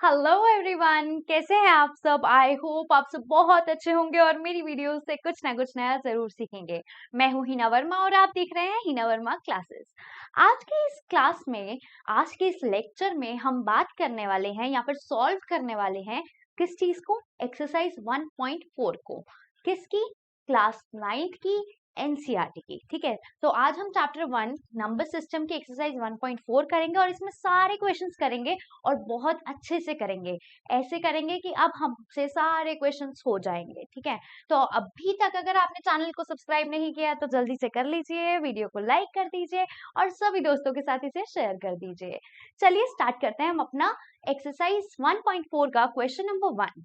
Hello everyone, कैसे हैं आप सब। आई होप आप सब बहुत अच्छे होंगे और मेरी वीडियो से कुछ ना कुछ नया जरूर सीखेंगे। मैं हूं हिना वर्मा और आप देख रहे हैं हिना वर्मा क्लासेस। आज के इस क्लास में, आज के इस लेक्चर में हम बात करने वाले हैं या फिर सॉल्व करने वाले हैं किस चीज को, एक्सरसाइज 1.4 को। किसकी? क्लास 9th की, एनसीईआरटी की। ठीक है, तो आज हम चैप्टर 1 नंबर सिस्टम की एक्सरसाइज 1.4 करेंगे और इसमें सारे क्वेश्चंस करेंगे और बहुत अच्छे से करेंगे। ऐसे करेंगे कि अब हमसे सारे क्वेश्चंस हो जाएंगे। ठीक है, तो अभी तक अगर आपने चैनल को सब्सक्राइब नहीं किया तो जल्दी से कर लीजिए, वीडियो को लाइक कर दीजिए और सभी दोस्तों के साथ इसे शेयर कर दीजिए। चलिए स्टार्ट करते हैं हम अपना एक्सरसाइज 1.4 का क्वेश्चन नंबर 1।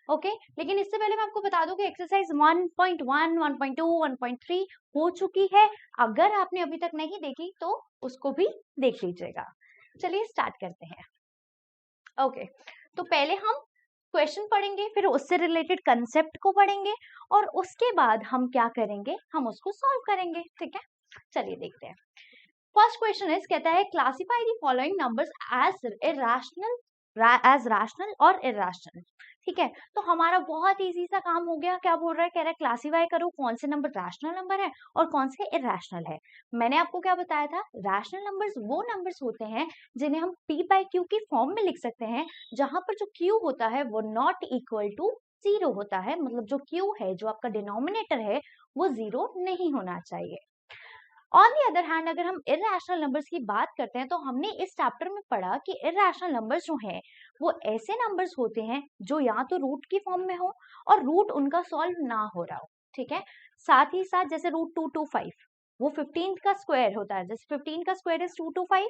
ओके, लेकिन इससे पहले मैं आपको बता दूं कि एक्सरसाइज 1.1, 1.2, 1.3 हो चुकी है। अगर आपने अभी तक नहीं देखी तो उसको भी देख लीजिएगा। चलिए स्टार्ट करते हैं। ओके, तो पहले हम क्वेश्चन पढ़ेंगे, फिर उससे रिलेटेड कंसेप्ट को पढ़ेंगे और उसके बाद हम क्या करेंगे, हम उसको सॉल्व करेंगे। ठीक है, चलिए देखते हैं। फर्स्ट क्वेश्चन इज, कहता है classify the following numbers as rational और इरैशनल। ठीक है, तो हमारा बहुत इजी सा काम हो गया। क्या बोल रहा है? कह रहा है क्लासिफाई करो कौन से नंबर रैशनल नंबर है और कौन से इरैशनल है। मैंने आपको क्या बताया था? रैशनल नंबर्स वो नंबर्स होते हैं जिन्हें हम p बाय q की फॉर्म में लिख सकते हैं, जहां पर जो q होता है वो नॉट इक्वल टू 0 होता है। मतलब जो q है, जो आपका डिनोमिनेटर है, वो 0 नहीं होना चाहिए। ऑन दी अदर हैंड, अगर हम इरैशनल नंबर्स की बात करते हैं तो हमने इस चैप्टर में पढ़ा कि इरैशनल नंबर्स जो हैं वो ऐसे नंबर्स होते हैं जो या तो रूट की फॉर्म में हो और रूट उनका सॉल्व ना हो रहा हो। ठीक है, साथ ही साथ जैसे √225 वो 15 का स्क्वायर होता है। जैसे 15 का स्क्वायर इज 225।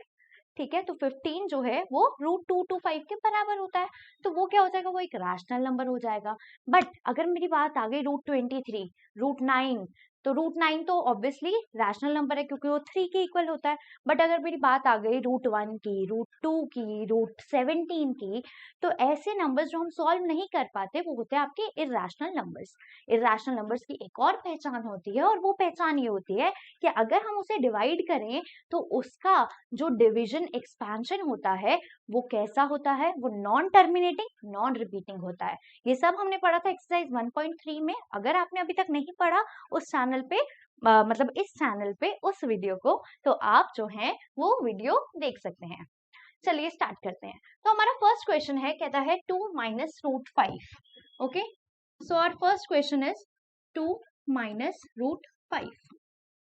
ठीक है, तो 15 जो है वो √225 के बराबर होता है। तो वो क्या हो जाएगा? वो एक रैशनल नंबर हो जाएगा। बट अगर मेरी बात आ गई √23, √9, तो √9 तो ऑब्वियसली रैशनल नंबर है क्योंकि वो 3 के इक्वल होता है। बट अगर मेरी बात आ गई √1 की, √2 की, √17 की, तो ऐसे नंबर्स जो हम सॉल्व नहीं कर पाते वो होते हैं आपके इरैशनल नंबर्स। इरैशनल नंबर्स की एक और पहचान होती है और वो पहचान ये होती है कि अगर हम उसे डिवाइड करें तो उसका जो डिवीजन एक्सपेंशन होता है वो कैसा होता है? वो नॉन टर्मिनेटिंग, नॉन रिपीटिंग होता है। ये सब हमने पढ़ा था एक्सरसाइज 1.3 में। अगर आपने अभी तक नहीं पढ़ा उस चैनल पे, मतलब इस चैनल पे उस वीडियो को, तो आप जो है वो वीडियो देख सकते हैं। चलिए स्टार्ट करते हैं। तो हमारा फर्स्ट क्वेश्चन है, कहता है 2 minus √5। Okay, so our first question is 2 minus √5।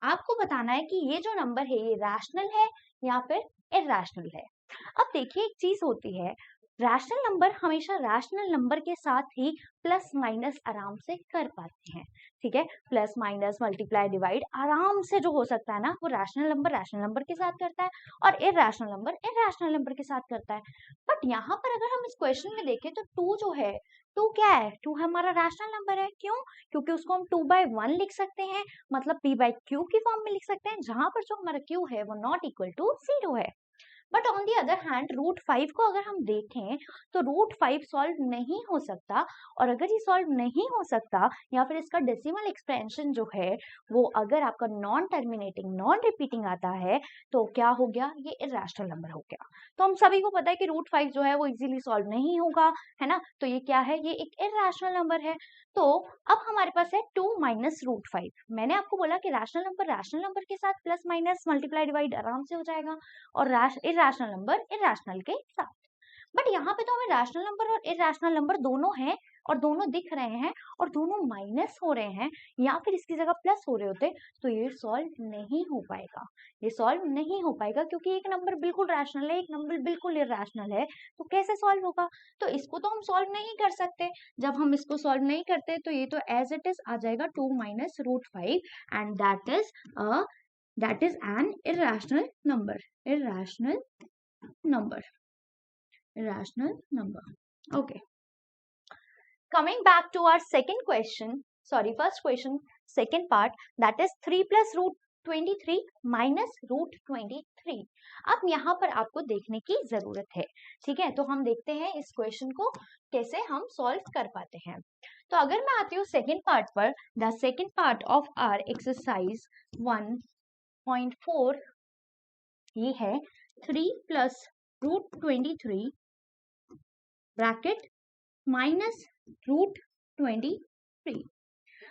आपको बताना है कि ये जो नंबर है ये रैशनल है या फिर इरैशनल है। अब देखिए, एक चीज होती है, रैशनल नंबर हमेशा रैशनल नंबर के साथ ही प्लस माइनस आराम से कर पाते हैं। ठीक है, प्लस माइनस मल्टीप्लाई डिवाइड आराम से जो हो सकता है ना, वो रैशनल नंबर के साथ करता है और इरैशनल नंबर के साथ करता है। बट यहाँ पर अगर हम इस क्वेश्चन में देखें तो 2 जो है, 2 क्या है? 2 हमारा रैशनल नंबर है। क्यों? क्योंकि उसको हम 2/1 लिख सकते हैं, मतलब p बाय q की फॉर्म में लिख सकते हैं, जहां पर जो हमारा q है वो नॉट इक्वल टू 0 है। But on the other hand √5 को अगर हम देखें तो √5 सॉल्व नहीं हो सकता। और अगर ये सॉल्व नहीं हो सकता या फिर इसका डेसिमल एक्सपेंशन जो है वो अगर आपका नॉन टर्मिनेटिंग, नॉन रिपीटिंग आता है तो क्या हो गया? ये इरैशनल नंबर हो गया। तो हम सभी को पता है कि √5 जो है वो इजीली सॉल्व नहीं होगा, है ना। तो ये क्या है? ये एक इरैशनल नंबर है। तो अब हमारे पास है 2 माइनस √5। मैंने आपको बोला कि रैशनल नंबर के साथ प्लस माइनस मल्टीप्लाई डिवाइड आराम से हो जाएगा और इरैशनल नंबर इरैशनल के साथ। बट यहाँ पे तो हमें रैशनल नंबर और इरैशनल नंबर दोनों हैं और दोनों दिख रहे हैं और दोनों माइनस हो रहे हैं या फिर इसकी जगह प्लस हो रहे होते तो ये सॉल्व नहीं हो पाएगा। ये सॉल्व नहीं हो पाएगा क्योंकि एक नंबर बिल्कुल रैशनल है, एक नंबर बिल्कुल इरैशनल है। तो कैसे सॉल्व होगा? तो इसको तो हम सॉल्व नहीं कर सकते। जब हम इसको सॉल्व नहीं करते तो ये तो एज इट इज आ जाएगा 2 minus √5 and that is an irrational number. irrational number. irrational number. Okay, coming back to our first question, second part, that is 3 plus √23 minus √23। अब यहाँ पर आपको देखने की जरूरत है। ठीक है, तो हम देखते हैं इस क्वेश्चन को कैसे हम सॉल्व कर पाते हैं। तो अगर मैं आती हूँ सेकेंड पार्ट पर, the second part of our exercise 1.4 ये है 3 plus √23 ब्रैकेट माइनस √23।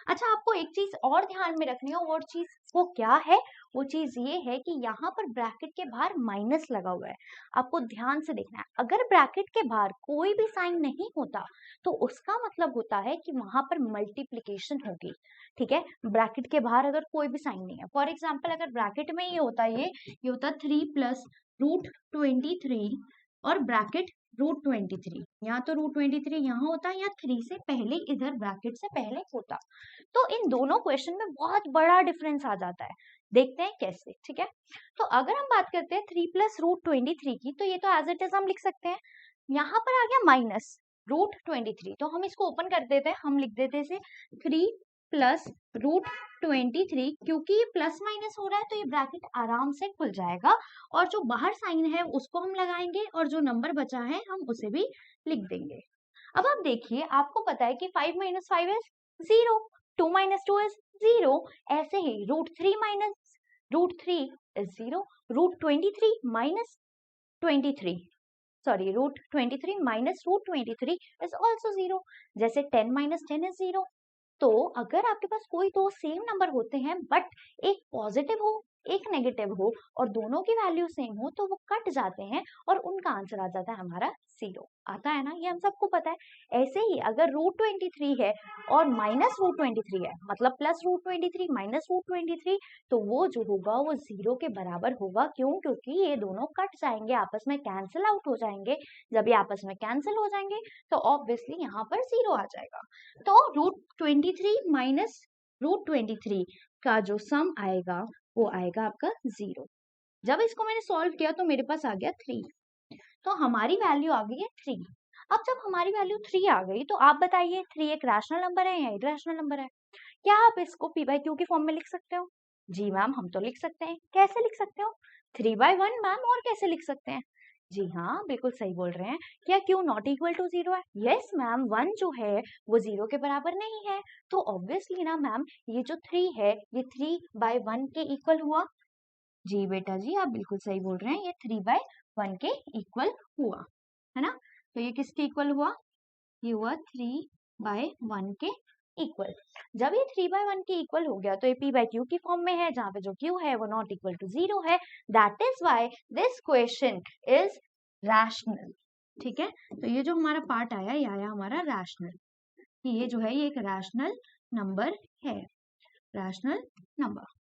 अच्छा, आपको एक चीज और ध्यान में रखनी है, और चीज वो क्या है? वो चीज ये है कि यहाँ पर ब्रैकेट के बाहर माइनस लगा हुआ है। आपको ध्यान से देखना है, अगर ब्रैकेट के बाहर कोई भी साइन नहीं होता तो उसका मतलब होता है कि वहां पर मल्टीप्लीकेशन होगी। ठीक है, ब्रैकेट के बाहर अगर कोई भी साइन नहीं है, फॉर एग्जाम्पल अगर ब्रैकेट में ये होता, ये होता 3 प्लस √23 और ब्रैकेट √23, यहाँ तो √23 यहाँ होता, या 3 से पहले इधर ब्रैकेट से पहले होता, तो इन दोनों क्वेश्चन में बहुत बड़ा डिफरेंस आ जाता है। देखते हैं कैसे। ठीक है, तो अगर हम बात करते हैं 3 प्लस √23 की, तो ये तो एज इट इज हम लिख सकते हैं। यहाँ पर आ गया माइनस √23, तो हम इसको ओपन कर देते हैं, हम लिख देते इसे 3 प्लस √23। क्योंकि ये प्लस माइनस हो रहा है तो ये ब्रैकेट आराम से खुल जाएगा, और जो बाहर साइन है उसको हम लगाएंगे, और जो नंबर बचा है हम उसे भी लिख देंगे। अब आप देखिए, आपको पता है कि 5 माइनस 5 इज 0, 2 माइनस 2 इज 0, ऐसे ही √3 minus √3 is 0, √23 minus 23, sorry √23 minus √23 is also 0, जैसे 10 माइनस 10 इज 0। तो अगर आपके पास कोई दो सेम नंबर होते हैं बट एक पॉजिटिव हो एक नेगेटिव हो और दोनों की वैल्यू सेम हो, तो वो कट जाते हैं और उनका आंसर आ जाता है हमारा 0। आता है ना, ये हम सबको पता है। ऐसे ही अगर √23 है और माइनस √23 है, मतलब प्लस √23 माइनस √23, तो वो जो होगा वो 0 के बराबर होगा। क्यों? क्योंकि ये दोनों कट जाएंगे, आपस में कैंसिल आउट हो जाएंगे। जब ये आपस में कैंसिल हो जाएंगे तो ऑब्वियसली यहाँ पर 0 आ जाएगा। तो √23 माइनस √23 का जो सम आएगा वो आएगा आपका 0। जब इसको मैंने सॉल्व किया तो मेरे पास आ गया 3, तो हमारी वैल्यू आ गई है 3। अब जब हमारी वैल्यू 3 आ गई तो आप बताइए 3 एक रैशनल नंबर है या इरेशनल नंबर है? क्या आप इसको p/q की फॉर्म में लिख सकते हो? जी मैम, हम तो लिख सकते हैं। कैसे लिख सकते हो? 3/1 मैम, और कैसे लिख सकते हैं? जी हाँ, बिल्कुल सही बोल रहे हैं। क्या q नॉट इक्वल टू 0 है? यस मैम, 1 जो है वो 0 के बराबर नहीं है, तो ऑब्वियसली ना मैम, ये जो 3 है ये 3/1 के इक्वल हुआ। जी बेटा जी, आप बिल्कुल सही बोल रहे हैं, ये 3/1 के इक्वल हुआ, है ना? तो ये किसके इक्वल हुआ? ये हुआ 3/1 के इक्वल। जब ये 3/1 के इक्वल हो गया तो ये p/q की फॉर्म में है, जहाँ पे जो q है वो नॉट इक्वल टू 0 है। That is why this question is rational. ठीक है, तो ये जो हमारा पार्ट आया ये आया हमारा रैशनल, कि ये जो है ये एक रैशनल नंबर है, rational number.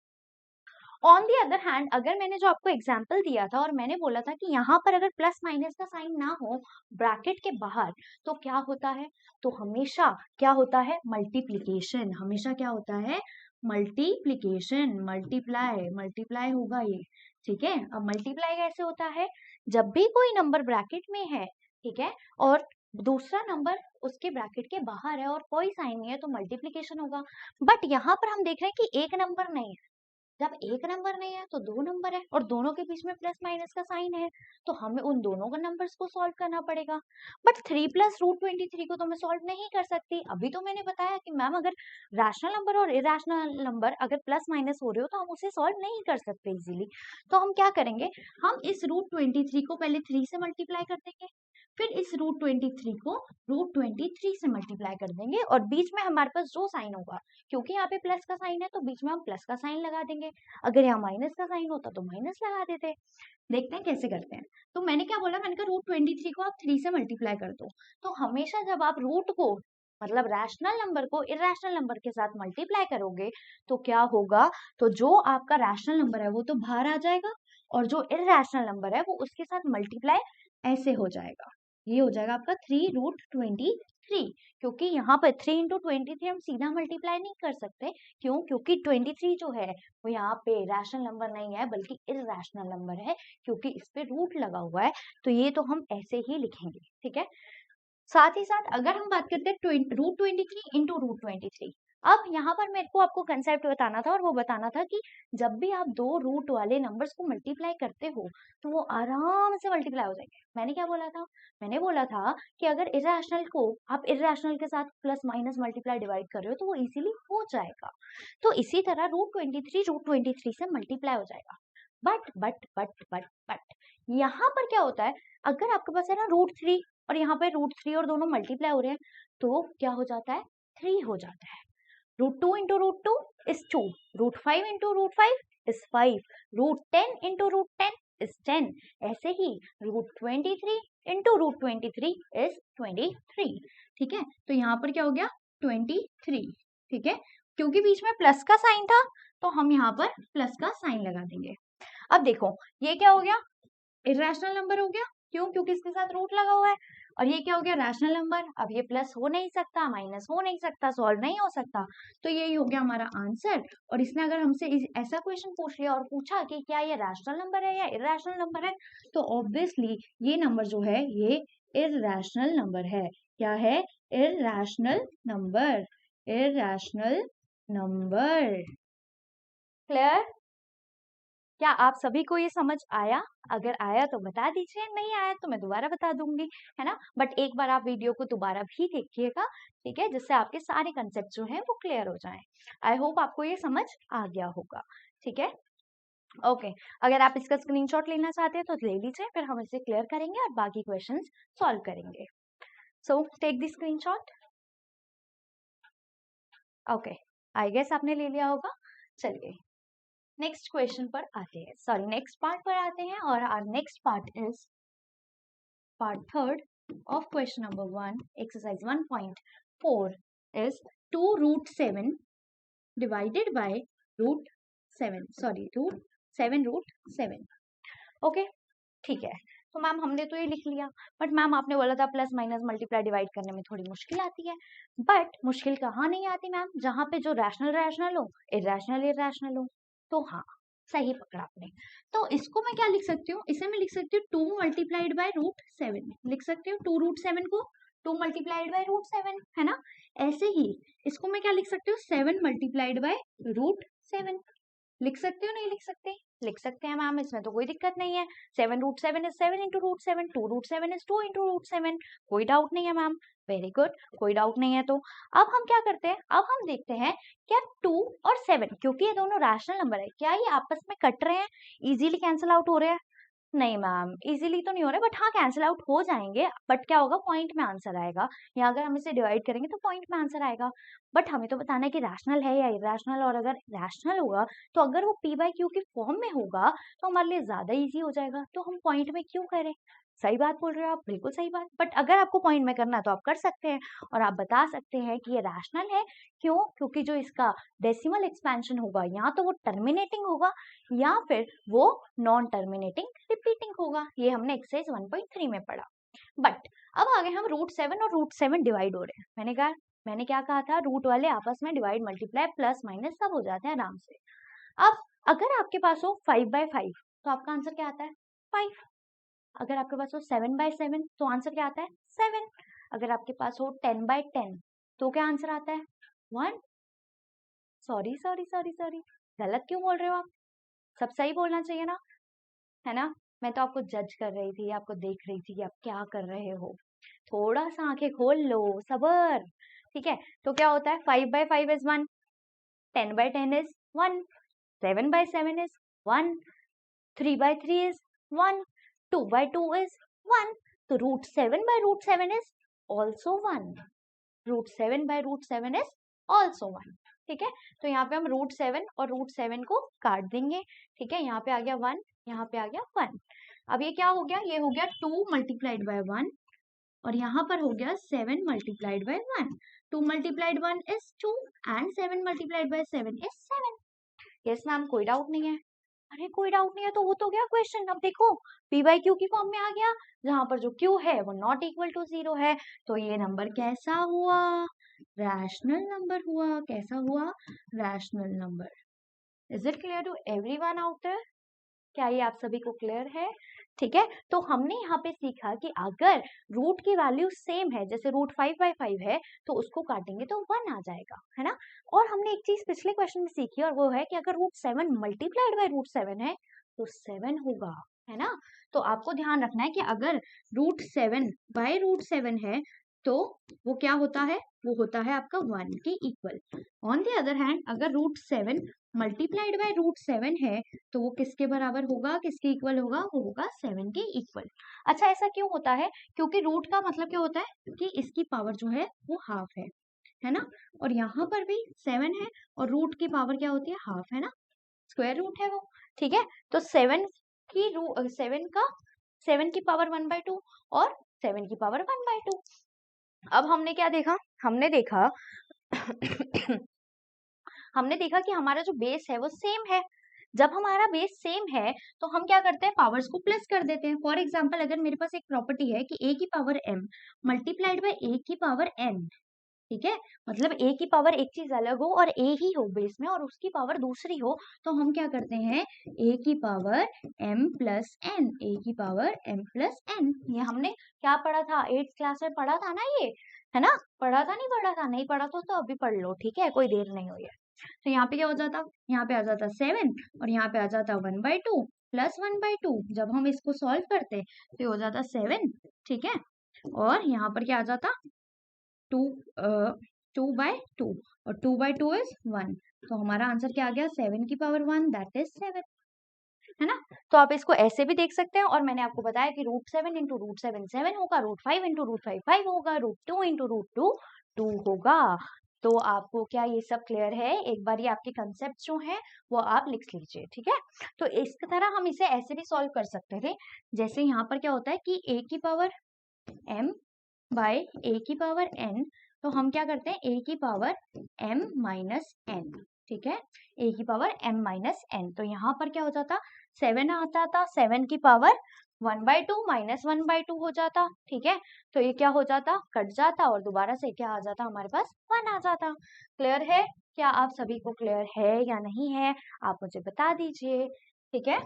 On the other hand, अगर मैंने जो आपको एग्जाम्पल दिया था और मैंने बोला था कि यहाँ पर अगर प्लस माइनस का साइन ना हो ब्रैकेट के बाहर, तो क्या होता है? तो हमेशा क्या होता है? मल्टीप्लीकेशन। हमेशा क्या होता है? मल्टीप्लीकेशन, मल्टीप्लाई, मल्टीप्लाई होगा ये। ठीक है, अब मल्टीप्लाई कैसे होता है? जब भी कोई नंबर ब्रैकेट में है, ठीक है, और दूसरा नंबर उसके ब्रैकेट के बाहर है और कोई साइन नहीं है, तो मल्टीप्लीकेशन होगा। बट यहाँ पर हम देख रहे हैं कि एक नंबर नहीं है। जब एक नंबर नहीं है तो दो नंबर है, और दोनों के बीच में प्लस माइनस का साइन है, तो हमें उन दोनों का नंबर्स को सॉल्व करना पड़ेगा। बट 3 प्लस √23 को तो मैं सॉल्व नहीं कर सकती। अभी तो मैंने बताया कि मैम अगर रैशनल नंबर और इरेशनल नंबर अगर प्लस माइनस हो रहे हो तो हम उसे सॉल्व नहीं कर सकते इजीली। तो हम क्या करेंगे? हम इस √23 को पहले 3 से मल्टीप्लाई कर देंगे, फिर इस √23 को √23 से मल्टीप्लाई कर देंगे, और बीच में हमारे पास जो साइन होगा, क्योंकि यहाँ पे प्लस का साइन है तो बीच में हम प्लस का साइन लगा देंगे। अगर यहाँ माइनस का साइन होता तो माइनस लगा देते। देखते हैं कैसे करते हैं। तो मैंने क्या बोला? मैंने कहा √23 को आप 3 से मल्टीप्लाई कर दो। तो हमेशा जब आप रूट को, मतलब रैशनल नंबर को इरेशनल नंबर के साथ मल्टीप्लाई करोगे तो क्या होगा? तो जो आपका रैशनल नंबर है वो तो बाहर आ जाएगा, और जो इरेशनल नंबर है वो उसके साथ मल्टीप्लाई ऐसे हो जाएगा। ये हो जाएगा आपका 3√23, क्योंकि यहाँ पर 3 × 23 हम सीधा मल्टीप्लाई नहीं कर सकते। क्यों? क्योंकि 23 जो है वो यहाँ पे रैशनल नंबर नहीं है बल्कि इरेशनल नंबर है, क्योंकि इस पे रूट लगा हुआ है, तो ये तो हम ऐसे ही लिखेंगे। ठीक है, साथ ही साथ अगर हम बात करते हैं √23 × √23, अब यहाँ पर मेरे को आपको कंसेप्ट बताना था, और वो बताना था कि जब भी आप दो रूट वाले नंबर्स को मल्टीप्लाई करते हो तो वो आराम से मल्टीप्लाई हो जाएंगे। मैंने क्या बोला था? मैंने बोला था कि अगर इरेशनल को आप इरेशनल के साथ प्लस माइनस मल्टीप्लाई डिवाइड कर रहे हो तो वो इजीली हो जाएगा। तो इसी तरह √23 से मल्टीप्लाई हो जाएगा। बट यहाँ पर क्या होता है? अगर आपके पास है ना √3, और यहाँ पे √3 और दोनों मल्टीप्लाई हो रहे हैं, तो क्या हो जाता है, 3 हो जाता है। √2 into √2 is 2, √5 into √5 is 5, √10 into √10 is 10, ऐसे ही √23 इंटू √23 इज 23। ठीक है, तो यहाँ पर क्या हो गया, 23। ठीक है, क्योंकि बीच में प्लस का साइन था तो हम यहाँ पर प्लस का साइन लगा देंगे। अब देखो ये क्या हो गया, इरेशनल नंबर हो गया, क्यों, क्योंकि इसके साथ रूट लगा हुआ है। और ये क्या हो गया, रैशनल नंबर। अब ये प्लस हो नहीं सकता, माइनस हो नहीं सकता, सॉल्व नहीं हो सकता, तो यही हो गया हमारा आंसर। और इसने अगर हमसे ऐसा क्वेश्चन पूछ लिया और पूछा कि क्या ये रैशनल नंबर है या इरेशनल नंबर है, तो ऑब्वियसली ये नंबर जो है ये इरेशनल नंबर है। क्या है, irrational number, irrational number. Clear? क्या आप सभी को ये समझ आया? अगर आया तो बता दीजिए, नहीं आया तो मैं दोबारा बता दूंगी, है ना। बट एक बार आप वीडियो को दोबारा भी देखिएगा, ठीक है, जिससे आपके सारे कंसेप्ट जो हैं वो क्लियर हो जाएं। आई होप आपको ये समझ आ गया होगा। ठीक है, ओके। अगर आप इसका स्क्रीनशॉट लेना चाहते हैं तो ले लीजिए, फिर हम इसे क्लियर करेंगे और बाकी क्वेश्चन सॉल्व करेंगे। So take the screenshot. Okay, I guess आपने ले लिया होगा। चलिए नेक्स्ट क्वेश्चन पर आते हैं, सॉरी नेक्स्ट पार्ट पर आते हैं, और our next part is part third of question number 1, exercise 1.4 is 2√7 divided by √7, sorry √7। Okay, ठीक है। तो मैम हमने तो ये लिख लिया, बट मैम आपने बोला था प्लस माइनस मल्टीप्लाई डिवाइड करने में थोड़ी मुश्किल आती है। बट मुश्किल कहाँ नहीं आती मैम, जहाँ पे जो रैशनल रैशनल हो, इरेशनल इरेशनल हो। तो हाँ, सही पकड़ा आपने। तो इसको मैं क्या लिख सकती हूँ, इसे मैं लिख सकती हूँ 2 मल्टीप्लाइड बाय √7, लिख सकती हूँ 2√7 को 2 मल्टीप्लाइड बाय √7, है ना। ऐसे ही इसको मैं क्या लिख सकती हूँ, 7 मल्टीप्लाइड बाय √7, लिख सकते हो, नहीं लिख सकते, लिख सकते हैं मैम, इसमें तो कोई दिक्कत नहीं है। 7√7 इज 7 इंटू √7, 2√7 इज 2 इंटू √7, कोई डाउट नहीं है मैम, वेरी गुड, कोई डाउट नहीं है। तो अब हम क्या करते हैं, अब हम देखते हैं क्या 2 और 7, क्योंकि ये दोनों रैशनल नंबर है, क्या ये आपस में कट रहे हैं, इजीली कैंसिल आउट हो रहे हैं? नहीं मैम, इजीली तो नहीं हो रहा, बट हाँ कैंसिल आउट हो जाएंगे, बट क्या होगा, पॉइंट में आंसर आएगा। या अगर हम इसे डिवाइड करेंगे तो पॉइंट में आंसर आएगा। बट हमें तो बताना है कि रैशनल है या इरेशनल, और अगर रैशनल होगा तो अगर वो p/q की फॉर्म में होगा तो हमारे लिए ज्यादा इजी हो जाएगा, तो हम पॉइंट में क्यों करें। सही बात बोल रहे हो आप, बिल्कुल सही बात। बट अगर आपको पॉइंट में करना है तो आप कर सकते हैं, और आप बता सकते हैं कि ये रैशनल है। क्यों, क्योंकि जो इसका डेसिमल एक्सपेंशन होगा या तो वो टर्मिनेटिंग होगा या फिर वो नॉन टर्मिनेटिंग रिपीटिंग होगा। ये हमने एक्सरसाइज 1.3 में पढ़ा। बट अब आगे हम √7 और √7 डिवाइड हो रहे हैं। मैंने क्या कहा था, रूट वाले आपस में डिवाइड मल्टीप्लाई प्लस माइनस सब हो जाते हैं आराम से। अब अगर आपके पास हो 5/5 तो आपका आंसर क्या आता है, 5। अगर आपके पास हो 7/7 तो आंसर क्या आता है, 7। अगर आपके पास हो 10/10 तो क्या आंसर आता है, 1। सॉरी सॉरी सॉरी सॉरी, गलत क्यों बोल रहे हो आप, सब सही बोलना चाहिए ना, है ना। मैं तो आपको जज कर रही थी, आपको देख रही थी कि आप क्या कर रहे हो। थोड़ा सा आंखें खोल लो, सबर। ठीक है, तो क्या होता है, 5/5 is 1, 10/10 is 1, 7/7 is 1, 3/3 is 1, 2/2 is 1, तो √7/√7 इज ऑल्सो 1, √7/√7 इज ऑल्सो 1। ठीक है, तो यहाँ पे हम √7 और √7 को काट देंगे। ठीक है, यहाँ पे आ गया 1, यहाँ पे आ गया 1। अब ये क्या हो गया, ये हो गया 2 मल्टीप्लाइड बाय 1, और यहाँ पर हो गया 7 multiplied by 1। 2 multiplied 1 is 2 and 7 multiplied by 7 is 7। Yes ma'am, कोई डाउट नहीं है। अरे कोई डाउट नहीं है तो वो तो गया क्वेश्चन। अब देखो p/q की फॉर्म में आ गया, जहां पर जो q है वो नॉट इक्वल टू 0 है, तो ये नंबर कैसा हुआ, रैशनल नंबर हुआ। कैसा हुआ, rational number. Is it clear to everyone out there? क्या ये आप सभी को क्लियर है? ठीक है, तो हमने यहाँ पे सीखा कि अगर रूट की वैल्यू सेम है, जैसे √5/5 है, तो उसको काटेंगे तो 1 आ जाएगा, है ना। और हमने एक चीज पिछले क्वेश्चन में सीखी, और वो है कि अगर √7 मल्टीप्लाइड बाय √7 है तो 7 होगा, है ना। तो आपको ध्यान रखना है कि अगर √7/√7 है तो वो क्या होता है, वो होता है आपका 1 के equal. On the other hand अगर √7 मल्टीप्लाइड बाय √7 है तो वो किसके बराबर होगा, किसके इक्वल होगा, वो होगा 7 के इक्वल। अच्छा ऐसा क्यों होता है, क्योंकि रूट का मतलब क्या होता है कि इसकी पावर जो है वो हाफ है ना, और यहाँ पर भी 7 है और रूट की पावर क्या होती है, हाफ है ना, स्क्वायर रूट है वो, ठीक है। तो 7 की पावर 1/2 और 7 की पावर 1/2। अब हमने क्या देखा, हमने देखा हमने देखा कि हमारा जो बेस है वो सेम है। जब हमारा बेस सेम है तो हम क्या करते हैं, पावर्स को प्लस कर देते हैं। फॉर एग्जाम्पल अगर मेरे पास एक प्रॉपर्टी है कि a की power m multiplied by a की पावर n, ठीक है, मतलब a की पावर एक चीज अलग हो और a ही हो बेस में और उसकी पावर दूसरी हो, तो हम क्या करते हैं, a की power m plus n, a की पावर m प्लस n। ये हमने क्या पढ़ा था, 8th क्लास में पढ़ा था ना, ये है ना, पढ़ा था नहीं पढ़ा था, नहीं पढ़ा तो अभी पढ़ लो, ठीक है, कोई देर नहीं हुई है। तो यहाँ पे क्या हो जाता, यहाँ पे आ जाता 7 और यहाँ पे आ जाता 1/2 प्लस 1/2। जब हम इसको सॉल्व करते तो ये हो जाता 7, ठीक है, और यहाँ पर क्या आ जाता 2/2 और 2/2 इज 1। तो हमारा आंसर क्या आ गया, 7 की पावर 1 दैट इज 7, है ना। तो आप इसको ऐसे भी देख सकते हैं, और मैंने आपको बताया कि √7 इंटू √7 7 होगा, √5 इंटू √5 5 होगा, √2 इंटू √2 2 होगा। तो आपको क्या ये सब क्लियर है, एक बार ये आपके कंसेप्ट जो है वो आप लिख लीजिए, ठीक है। तो इस तरह हम इसे ऐसे भी सॉल्व कर सकते थे, जैसे यहाँ पर क्या होता है कि a की पावर m बाय a की पावर n, तो हम क्या करते हैं a की पावर m माइनस n, ठीक है, a की पावर m माइनस n। तो यहाँ पर क्या हो जाता, 7 आता था, 7 की पावर 1/2 माइनस 1/2 हो जाता, ठीक है। तो ये क्या हो जाता, कट जाता और दोबारा से क्या आ जाता, हमारे पास 1 आ जाता। क्लियर है, क्या आप सभी को क्लियर है या नहीं है, आप मुझे बता दीजिए, ठीक है।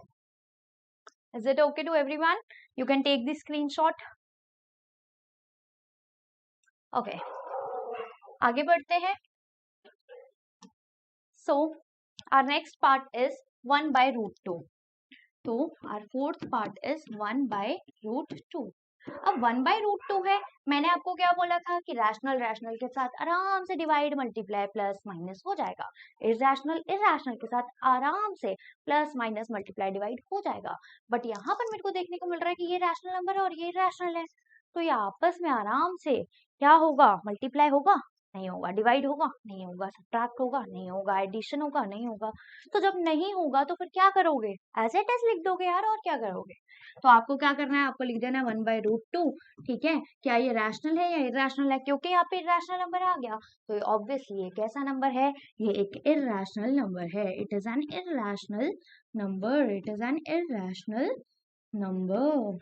Is it okay to everyone, you can take the screenshot. Okay, आगे बढ़ते हैं। So our next part is 1/√2. तो our fourth part is 1/√2. अब 1/√2 है, मैंने आपको क्या बोला था कि रैशनल रैशनल के साथ आराम से डिवाइड मल्टीप्लाई प्लस माइनस हो जाएगा, इरैशनल इरैशनल के साथ आराम से प्लस माइनस मल्टीप्लाई डिवाइड हो जाएगा। बट यहाँ पर मेरे को देखने को मिल रहा है कि ये रैशनल नंबर है और ये इरैशनल है, तो ये आपस में आराम से क्या होगा, मल्टीप्लाई होगा, नहीं होगा, डिवाइड होगा, नहीं होगा, सब्ट्रैक्ट होगा, नहीं होगा, एडिशन होगा, नहीं होगा। तो जब नहीं होगा तो फिर क्या करोगे, एज इट इज लिख दोगे यार, और क्या करोगे। तो आपको क्या करना है, आपको लिख देना है 1/√2, ठीक है। क्या ये रैशनल है या इरैशनल है, क्योंकि यहाँ पे इरैशनल नंबर आ गया तो ऑब्वियसली ये कैसा नंबर है, ये एक इरैशनल नंबर है, it is an irrational number, it is an irrational number.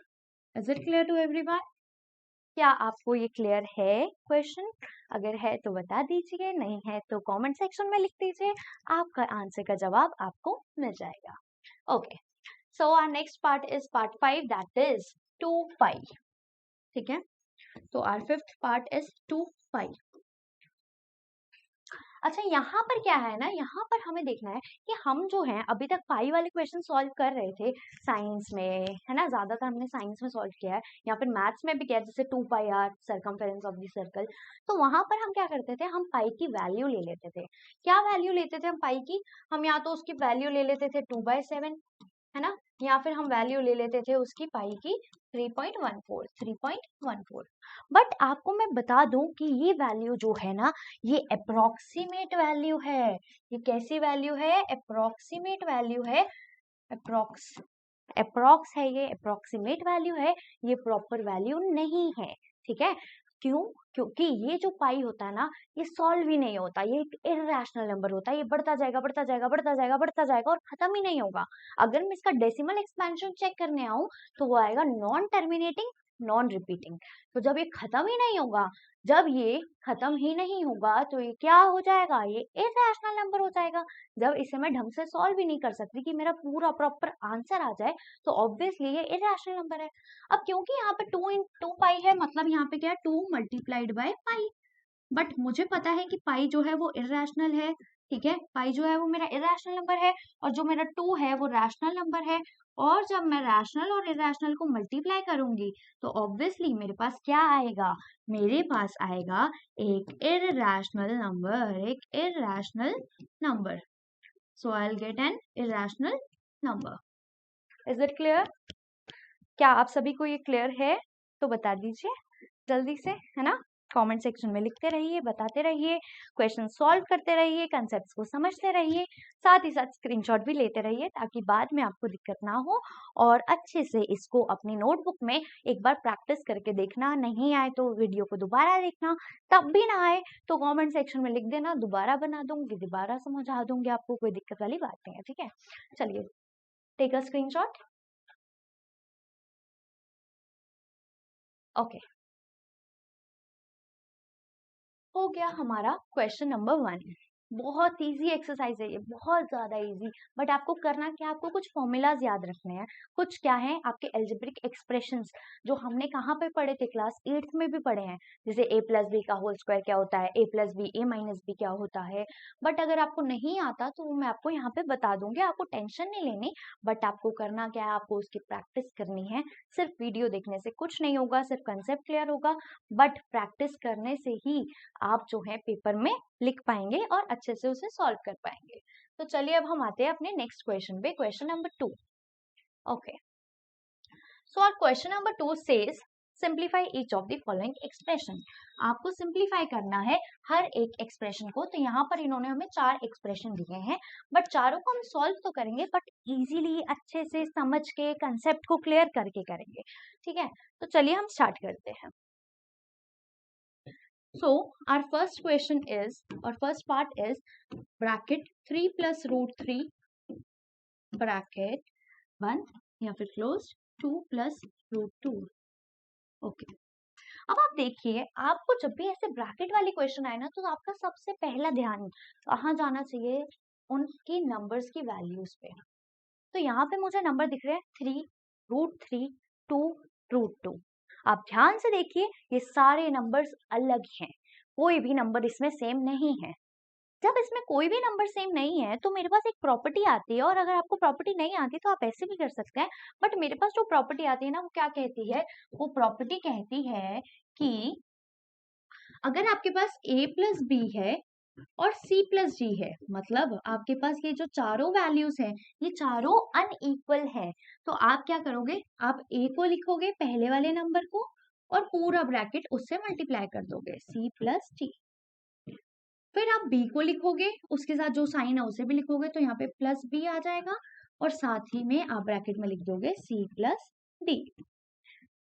Is it clear to everyone, क्या आपको ये क्लियर है क्वेश्चन, अगर है तो बता दीजिए, नहीं है तो कमेंट सेक्शन में लिख दीजिए, आपका आंसर का जवाब आपको मिल जाएगा। Okay, so our next part is part 5 that is 2π, ठीक है। तो आवर फिफ्थ पार्ट इज 2π। अच्छा यहाँ पर क्या है ना, यहाँ पर हमें देखना है कि हम जो है अभी तक पाई वाले क्वेश्चन सॉल्व कर रहे थे साइंस में, है ना, ज्यादातर हमने साइंस में सॉल्व किया है, यहाँ पर मैथ्स में भी किया, जैसे 2πr circumference of the circle. तो वहां पर हम क्या करते थे, हम पाई की वैल्यू ले लेते थे। क्या वैल्यू लेते थे हम पाई की, हम या तो उसकी वैल्यू ले लेते थे 2/7, है ना, या फिर हम वैल्यू ले लेते थे उसकी पाई की 3.14। बट आपको मैं बता दूं कि ये वैल्यू जो है ना, ये अप्रोक्सीमेट वैल्यू है। ये कैसी वैल्यू है, अप्रोक्सीमेट वैल्यू है, अप्रोक्स है, ये अप्रोक्सीमेट वैल्यू है, ये प्रॉपर वैल्यू नहीं है, ठीक है। क्यों, क्योंकि ये जो पाई होता है ना, ये सॉल्व ही नहीं होता, ये एक इरैशनल नंबर होता है, ये बढ़ता जाएगा बढ़ता जाएगा बढ़ता जाएगा बढ़ता जाएगा और खत्म ही नहीं होगा। अगर मैं इसका डेसिमल एक्सपेंशन चेक करने आऊं तो वो आएगा नॉन टर्मिनेटिंग नॉन रिपीटिंग। तो जब ये खत्म ही नहीं होगा, जब ये खत्म ही नहीं होगा तो ये क्या हो जाएगा, ये इरैशनल नंबर हो जाएगा। जब इसे मैं ढंग से सॉल्व ही नहीं कर सकती कि मेरा पूरा प्रॉपर आंसर आ जाए, तो ऑब्वियसली ये इरैशनल नंबर है। अब क्योंकि यहाँ पे 2 है, मतलब यहाँ पे क्या है, 2 मल्टीप्लाइड बाय पाई। बट मुझे पता है कि पाई जो है वो इरैशनल है, ठीक है, पाई जो है वो मेरा इरैशनल नंबर है और जो मेरा 2 है वो रैशनल नंबर है। और जब मैं रैशनल और इरैशनल को मल्टीप्लाई करूंगी तो ऑब्वियसली मेरे पास क्या आएगा, मेरे पास आएगा एक इरैशनल नंबर, एक irrational number. So I'll get an irrational number. Is it clear? क्या आप सभी को ये क्लियर है? तो बता दीजिए जल्दी से, है ना? कमेंट सेक्शन में लिखते रहिए, बताते रहिए, क्वेश्चन सॉल्व करते रहिए, कंसेप्ट्स को समझते रहिए, साथ ही साथ स्क्रीनशॉट भी लेते रहिए ताकि बाद में आपको दिक्कत ना हो। और अच्छे से इसको अपनी नोटबुक में एक बार प्रैक्टिस करके देखना, नहीं आए तो वीडियो को दोबारा देखना, तब भी ना आए तो कमेंट सेक्शन में लिख देना, दोबारा बना दूंगी, दोबारा समझा दूंगी, आपको कोई दिक्कत वाली बात नहीं है, ठीक है? चलिए टेक अ स्क्रीनशॉट। ओके, हो गया हमारा क्वेश्चन नंबर 1। बहुत इजी एक्सरसाइज है ये, बहुत ज्यादा इजी। बट आपको करना क्या, आपको कुछ फॉर्मूलाज याद रखने हैं। कुछ क्या है, आपके एल्जेब्रिक एक्सप्रेशंस जो हमने कहाँ पे पढ़े थे, क्लास 8th में भी पढ़े हैं। जैसे a प्लस बी का होल स्क्वायर क्या होता है, a plus B a minus B क्या होता है। बट अगर आपको नहीं आता तो मैं आपको यहाँ पे बता दूंगी, आपको टेंशन नहीं लेनी। बट आपको करना क्या है, आपको उसकी प्रैक्टिस करनी है। सिर्फ वीडियो देखने से कुछ नहीं होगा, सिर्फ कंसेप्ट क्लियर होगा, बट प्रैक्टिस करने से ही आप जो है पेपर में लिख पाएंगे और अच्छे से उसे सॉल्व कर पाएंगे। तो चलिए अब हम आते हैं अपने नेक्स्ट क्वेश्चन पे, question number 2। Okay, so our question number 2 says simplify each of the following expression. आपको सिंप्लीफाई करना है हर एक एक्सप्रेशन को। तो यहाँ पर इन्होंने हमें 4 एक्सप्रेशन दिए हैं, बट चारों को हम सॉल्व तो करेंगे बट इजीली अच्छे से समझ के कंसेप्ट को क्लियर करके करेंगे, ठीक है? तो चलिए हम स्टार्ट करते हैं। So our first question is, or first part is bracket 3 plus root 3 bracket 1 या फिर closed 2 plus root 2। ओके, अब आप देखिए, आपको जब भी ऐसे ब्रैकेट वाली क्वेश्चन आए ना तो आपका सबसे पहला ध्यान कहाँ जाना चाहिए, उनकी नंबर्स की वैल्यूज पे। तो यहाँ पे मुझे नंबर दिख रहे हैं 3, √3, 2, √2। आप ध्यान से देखिए, ये सारे नंबर्स अलग हैं, कोई भी नंबर इसमें सेम नहीं है। जब इसमें कोई भी नंबर सेम नहीं है तो मेरे पास एक प्रॉपर्टी आती है, और अगर आपको प्रॉपर्टी नहीं आती तो आप ऐसे भी कर सकते हैं। बट मेरे पास जो प्रॉपर्टी आती है ना, वो क्या कहती है, वो प्रॉपर्टी कहती है कि अगर आपके पास a प्लस बी है और c प्लस डी है, मतलब आपके पास ये जो चारों वैल्यूज हैं ये चारों अनइक्वल है, तो आप क्या करोगे, आप a को लिखोगे पहले वाले नंबर को और पूरा ब्रैकेट उससे मल्टीप्लाई कर दोगे, c प्लस डी। फिर आप b को लिखोगे, उसके साथ जो साइन है उसे भी लिखोगे, तो यहाँ पे प्लस b आ जाएगा, और साथ ही में आप ब्रैकेट में लिख दोगे c प्लस डी,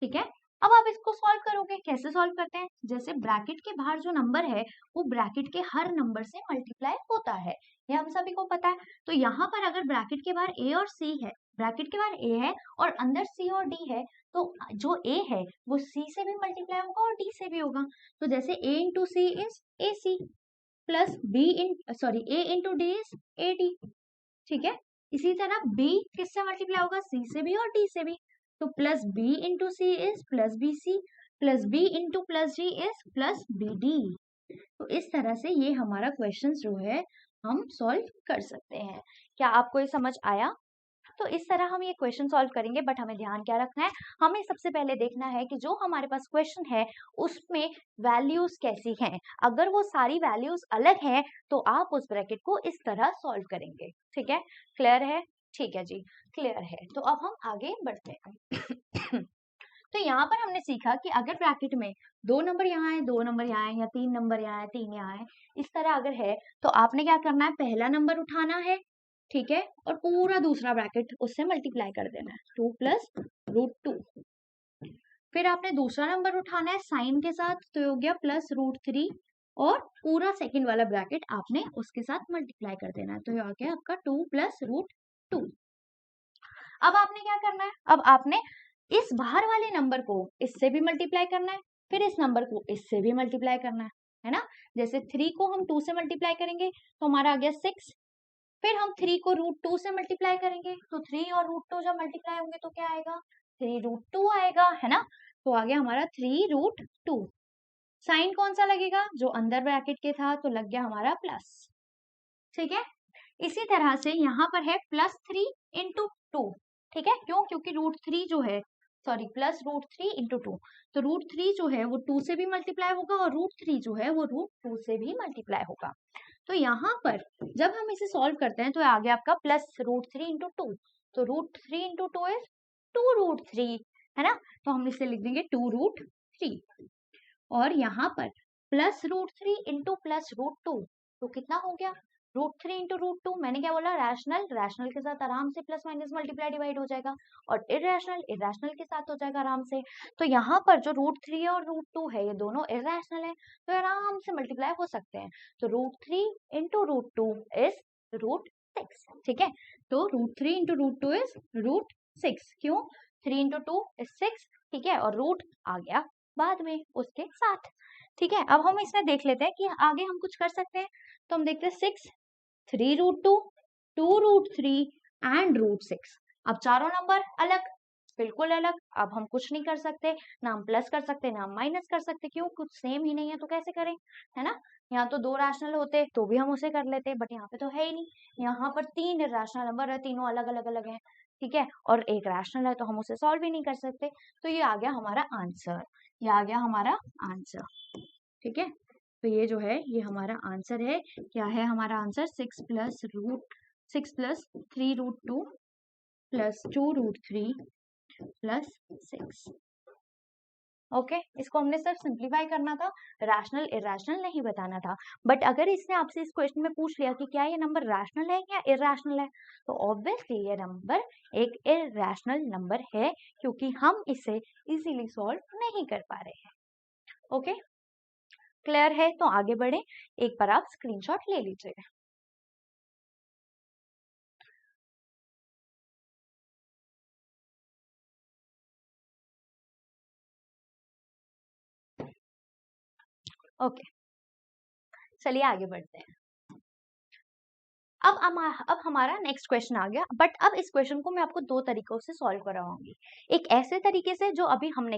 ठीक है? अब आप इसको सॉल्व करोगे, कैसे सॉल्व करते हैं, जैसे ब्रैकेट के बाहर जो नंबर है वो ब्रैकेट के हर नंबर से मल्टीप्लाई होता है, ये हम सभी को पता है। तो यहाँ पर अगर ब्रैकेट के बाहर a और c है, ब्रैकेट के बाहर a है और अंदर c और d है, तो जो a है वो c से भी मल्टीप्लाई होगा और d से भी होगा। तो जैसे a into C is ac plus a into D is ad, ठीक है? इसी तरह b किससे मल्टीप्लाई होगा, c से भी और d से भी, तो plus B into C is plus B सी, plus B into plus G is plus B D. तो इस तरह से ये हमारा क्वेश्चन जो है हम सॉल्व कर सकते हैं। क्या आपको ये समझ आया? तो इस तरह हम ये क्वेश्चन सॉल्व करेंगे, बट हमें ध्यान क्या रखना है, हमें सबसे पहले देखना है कि जो हमारे पास क्वेश्चन है उसमें वैल्यूज कैसी हैं। अगर वो सारी वैल्यूज अलग हैं तो आप उस ब्रैकेट को इस तरह सॉल्व करेंगे, ठीक है? क्लियर है? ठीक है जी, क्लियर है। तो अब हम आगे बढ़ते हैं। तो यहाँ पर हमने सीखा कि अगर ब्रैकेट में 2 नंबर यहाँ है, 2 नंबर यहाँ है, या 3 नंबर यहाँ है, 3 यहाँ है, इस तरह अगर है तो आपने क्या करना है, पहला नंबर उठाना है, ठीक है, और पूरा दूसरा ब्रैकेट उससे मल्टीप्लाई कर देना है, 2 प्लस √2। फिर आपने दूसरा नंबर उठाना है साइन के साथ, तो हो गया प्लस √3, और पूरा सेकंड वाला ब्रैकेट आपने उसके साथ मल्टीप्लाई कर देना है, तो ये आ गया आपका 2 प्लस √2। अब आपने क्या करना है, अब आपने इस बाहर वाले नंबर को इससे भी मल्टीप्लाई करना है, फिर इस नंबर को इससे भी मल्टीप्लाई करना है ना? जैसे 3 को हम 2 से मल्टीप्लाई करेंगे तो हमारा आ गया 6, फिर हम 3 को √2 से मल्टीप्लाई करेंगे तो 3 और √2 जब मल्टीप्लाई होंगे तो क्या आएगा, 3√2 आएगा, है ना? तो आ गया हमारा 3√2। साइन कौन सा लगेगा, जो अंदर ब्रैकेट के था, तो लग गया हमारा प्लस, ठीक है? इसी तरह से यहाँ पर है +3 × 2, ठीक है? क्यों, क्योंकि √3 जो है sorry plus root three into two, तो रूट थ्री जो है वो टू से भी मल्टीप्लाई होगा और रूट थ्री जो है वो रूट टू से भी मल्टीप्लाई होगा। तो यहाँ पर जब हम इसे सॉल्व करते हैं तो आ गया आपका plus root three into two, तो root three into two is two root three, है ना, तो हम इसे लिख देंगे टू रूट थ्री। और यहाँ पर plus root three into plus root two, तो कितना हो गया root three into root two. मैंने क्या बोला, रैशनल रैशनल के साथ आराम से प्लस माइनस मल्टीप्लाई डिवाइड हो जाएगा, और इरेशनल इरेशनल के साथ हो जाएगा आराम से। तो यहाँ पर जो रूट थ्री और रूट टू है ये दोनों इरेशनल है, तो आराम से मल्टीप्लाई हो सकते हैं। तो root three into root two is root six, ठीक है, तो root three into root two is root six. क्यों, three into two is six, ठीक है, और रूट आ गया बाद में उसके साथ, ठीक है। अब हम इसमें देख लेते हैं कि आगे हम कुछ कर सकते हैं। तो हम देखते हैं six, three root two, two root three and root six. अब चारों नंबर अलग, बिल्कुल अलग। अब हम कुछ नहीं कर सकते, ना हम प्लस कर सकते ना हम माइनस कर सकते, क्यों, कुछ सेम ही नहीं है तो कैसे करें, है ना। यहाँ तो दो रैशनल होते तो भी हम उसे कर लेते, बट यहाँ पे तो है ही नहीं। यहाँ पर तीन रैशनल नंबर है, तीनों अलग अलग अलग हैं, ठीक है, और एक रैशनल है तो हम उसे सॉल्व भी नहीं कर सकते। तो ये आ गया हमारा आंसर, ये आ गया हमारा आंसर, ठीक है। तो ये जो है ये हमारा आंसर है। क्या है हमारा answer, six plus three root two plus two root three plus six. Okay, इसको हमने सिर्फ सिंप्लीफाई करना था, रैशनल इरेशनल नहीं बताना था। बट अगर इसने आपसे इस क्वेश्चन में पूछ लिया कि क्या ये नंबर रैशनल है या इरेशनल है, तो ऑब्वियसली ये नंबर एक इरेशनल नंबर है, क्योंकि हम इसे इजीली सॉल्व नहीं कर पा रहे हैं। ओके, क्लियर है, तो आगे बढ़े, एक बार आप स्क्रीनशॉट ले लीजिएगा। ओके, चलिए आगे बढ़ते हैं। अब हमारा नेक्स्ट क्वेश्चन आ गया, बट अब इस क्वेश्चन को मैं आपको दो तरीकों से सॉल्व करवाऊंगी। एक ऐसे तरीके से जो अभी हमने